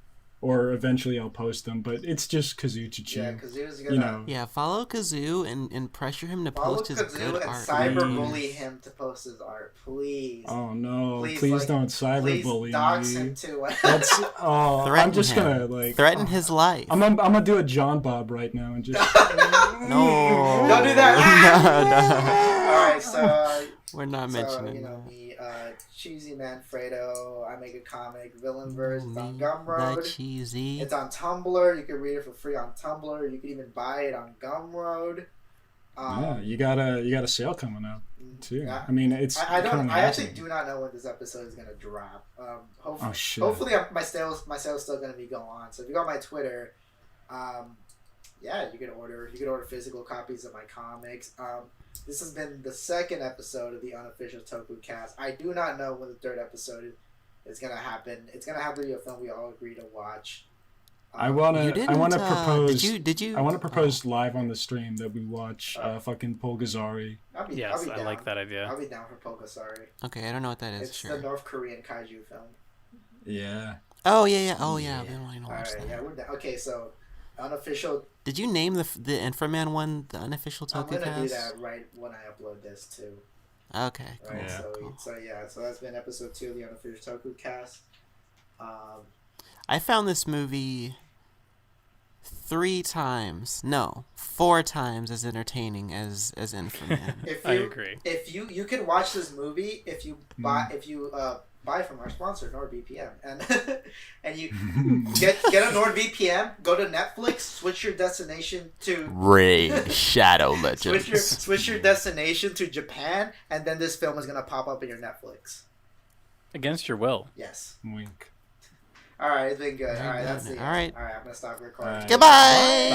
or eventually I'll post them. But it's just Kazoo Chichi. Yeah, Kazoo's gonna You know. Yeah, follow Kazoo and pressure him to follow post his Kazoo good and art. cyberbully him to post his art, please. Oh no! Please, Please like, don't Please cyberbully dox me. him too. That's I'm Threaten just him. gonna like Threaten his life. I'm gonna do a John Bob right now and just No. Don't do that. No, All right, so we're not so mentioning you know that. me, Cheesymanfredo. I make a comic, Villain Verse. It's on The Gumroad. cheesy. It's on Tumblr. You can read it for free on Tumblr. You can even buy it on Gumroad. yeah, you got a sale coming up too. Yeah. I mean, it's I currently actually happening. do not know when this episode is gonna drop. Hopefully, Oh, shit. hopefully my sales still gonna be going on. So if you go on my Twitter, yeah, you can order physical copies of my comics. This has been the second episode of the Unofficial Toku-Cast. I do not know when the third episode is gonna happen. It's gonna have to be a film we all agree to watch. I wanna propose. Did you? I want to propose live on the stream that we watch fucking Polgazari. I'll be Yes, down. I like that idea. I'll be down for Polka. Sorry, Okay, I don't know what that is. it's Sure. the North Korean kaiju film. Yeah. Oh yeah. Oh yeah. I've been wanting to All watch right, that. yeah, we're down. Okay, so unofficial. Did you name the Inframan one the unofficial I'm gonna do Toku-Cast? that right when I upload this too. Okay. Cool. Right, Yeah. so that's been episode 2 of the Unofficial Toku-Cast. I found this movie 4 times as entertaining as Inframan. I agree. If you could watch this movie if you buy from our sponsor NordVPN and you get a NordVPN, go to Netflix, switch your destination to Raid Shadow Legends. switch your destination to Japan, and then this film is gonna pop up in your Netflix. Against your will. Yes. Wink. All right, it's been good. All right, that's the All right. All right, I'm gonna stop recording. Goodbye.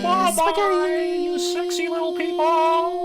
Bye. Bye, you sexy little people.